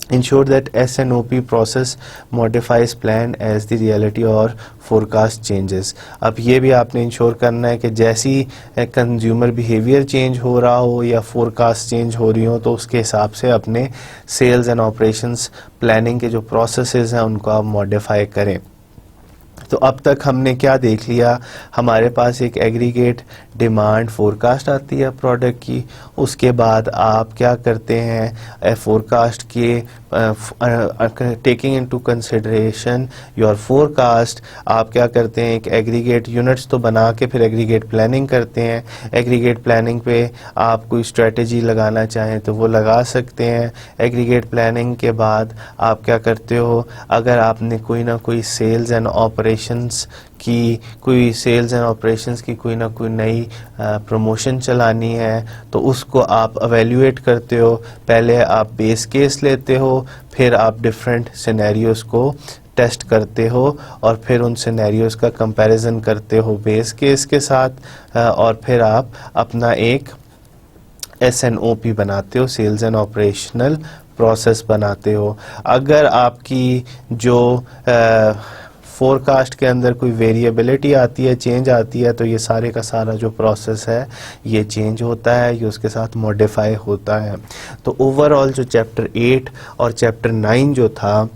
Ensure that S&OP process modifies plan as the reality or forecast changes। अब ये भी आपने इंश्योर करना है कि जैसी कंज्यूमर बिहेवियर चेंज हो रहा हो या फोरकास्ट चेंज हो रही हो तो उसके हिसाब से अपने सेल्स एंड ऑपरेशंस प्लानिंग के जो प्रोसेसेस हैं उनको आप मॉडिफाई करें। तो अब तक हमने क्या देख लिया, हमारे पास एक एग्रीगेट डिमांड फोरकास्ट आती है प्रोडक्ट की, उसके बाद आप क्या करते हैं फोरकास्ट के taking into consideration your forecast आप क्या करते हैं एक एग्रीगेट यूनिट्स तो बना के फिर एग्रीगेट प्लानिंग करते हैं। एग्रीगेट प्लानिंग पे आप कोई स्ट्रेटजी लगाना चाहें तो वो लगा सकते हैं। एग्रीगेट प्लानिंग के बाद आप क्या करते हो, अगर आपने कोई ना कोई सेल्स एंड ऑपरेशंस कि कोई सेल्स एंड ऑपरेशंस की कोई ना कोई नई प्रमोशन चलानी है, तो उसको आप एवेल्यूएट करते हो। पहले आप बेस केस लेते हो, फिर आप डिफरेंट सिनेरियोस को टेस्ट करते हो और फिर उन सिनेरियोस का कंपैरिजन करते हो बेस केस के साथ, और फिर आप अपना एक SNOP बनाते हो, सेल्स एंड ऑपरेशनल प्रोसेस बनाते हो। अगर आपकी जो फोरकास्ट के अंदर कोई वेरिएबिलिटी आती है, चेंज आती है, तो ये सारे का सारा जो प्रोसेस है ये चेंज होता है, ये उसके साथ मॉडिफाई होता है। तो ओवरऑल जो चैप्टर 8 और चैप्टर 9 जो था,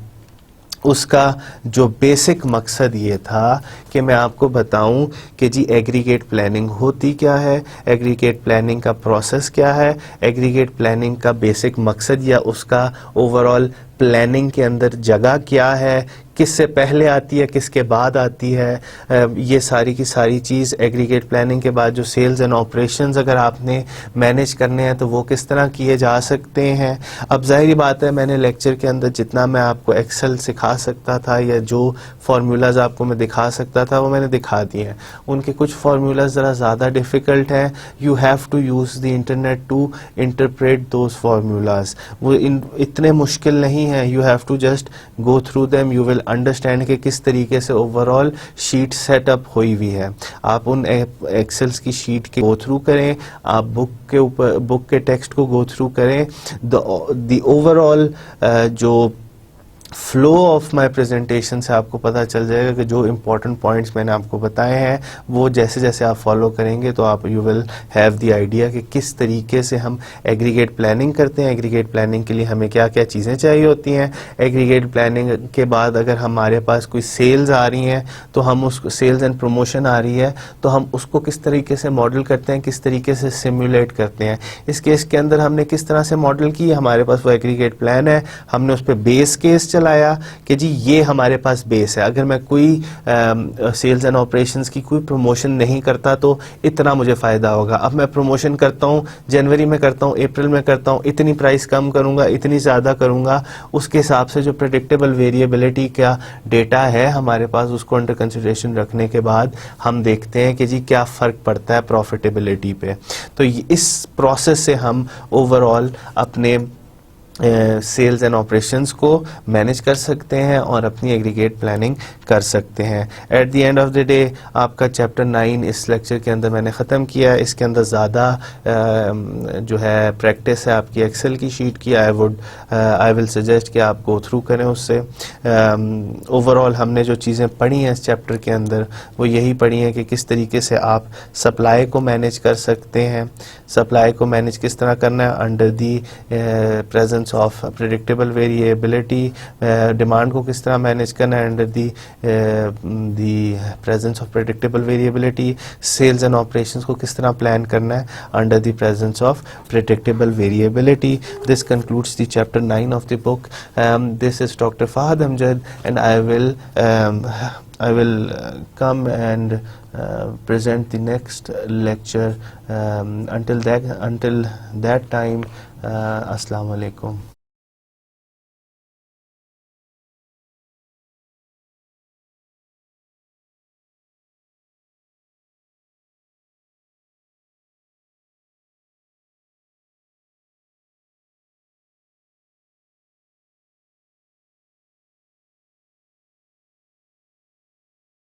उसका जो बेसिक मकसद ये था कि मैं आपको बताऊं कि जी एग्रीगेट प्लानिंग होती क्या है, एग्रीगेट प्लानिंग का प्रोसेस क्या है, एग्रीगेट प्लानिंग का बेसिक मकसद या उसका ओवरऑल प्लानिंग के अंदर जगह क्या है, किससे पहले आती है, किसके बाद आती है, ये सारी की सारी चीज़ एग्रीगेट प्लानिंग के बाद जो सेल्स एंड ऑपरेशंस अगर आपने मैनेज करने हैं तो वो किस तरह किए जा सकते हैं। अब जाहिर बात है, मैंने लेक्चर के अंदर जितना मैं आपको एक्सेल सिखा सकता था या जो फार्मूलाज आपको मैं दिखा सकता था वो मैंने दिखा दिए हैं। उनके कुछ फार्मूलाज ज़रा ज़्यादा डिफ़िकल्ट हैं, you have to use the internet to interpret those formulas. वो इतने मुश्किल नहीं है, you have to just go through them, you will understand कि किस तरीके से ओवरऑल शीट सेटअप हुई हुई है। आप उन एक्सेल्स की शीट के गो थ्रू करें, आप बुक के टेक्स्ट को गो थ्रू करें, द ओवरऑल जो फ्लो ऑफ माय प्रेजेंटेशन से आपको पता चल जाएगा कि जो इम्पोर्टेंट पॉइंट्स मैंने आपको बताए हैं वो जैसे जैसे आप फॉलो करेंगे तो आप you will have the idea कि किस तरीके से हम एग्रीगेट प्लानिंग करते हैं। एग्रीगेट प्लानिंग के लिए हमें क्या क्या चीज़ें चाहिए होती हैं। एग्रीगेट प्लानिंग के बाद अगर हमारे पास कोई सेल्स आ रही हैं तो हम उसको, सेल्स एंड प्रमोशन आ रही है तो हम उसको किस तरीके से मॉडल करते हैं, किस तरीके से सिमुलेट करते हैं। इस केस के अंदर हमने किस तरह से मॉडल की, हमारे पास वो एग्रीगेट प्लान है, हमने उस पर बेस केस चलाया कि जी ये हमारे पास बेस है। अगर मैं कोई सेल्स एंड ऑपरेशंस की कोई प्रमोशन नहीं करता तो इतना मुझे फ़ायदा होगा। अब मैं प्रमोशन करता हूँ, जनवरी में करता हूँ, अप्रैल में करता हूँ, इतनी प्राइस कम करूँगा, इतनी ज़्यादा करूँगा। उसके हिसाब से जो प्रेडिक्टेबल वेरिएबिलिटी का डेटा है हमारे पास, उसको अंडर कंसिडरेशन रखने के बाद हम देखते हैं कि जी क्या फ़र्क पड़ता है प्रॉफिटेबिलिटी पे। तो इस प्रोसेस से हम ओवरऑल अपने सेल्स एंड ऑपरेशंस को मैनेज कर सकते हैं और अपनी एग्रीगेट प्लानिंग कर सकते हैं। At the end of the day आपका चैप्टर 9 इस लेक्चर के अंदर मैंने ख़त्म किया। इसके अंदर ज़्यादा जो है प्रैक्टिस है आपकी एक्सेल की शीट की। आई विल सजेस्ट कि आप गो थ्रू करें उससे। ओवरऑल हमने जो चीज़ें पढ़ी हैं इस चैप्टर के अंदर वो यही पढ़ी हैं कि किस तरीके से आप सप्लाई को मैनेज कर सकते हैं। सप्लाई को मैनेज किस तरह करना है under the presence of predictable variability. Demand को किस तरह मैनेज करना है under the presence of predictable variability. Sales and operations को किस तरह प्लान करना है under the presence of predictable variability. This concludes the chapter 9 of the book. This is doctor Fahad Amjad and I will come and present the next lecture. Until that time, Assalamu alaikum.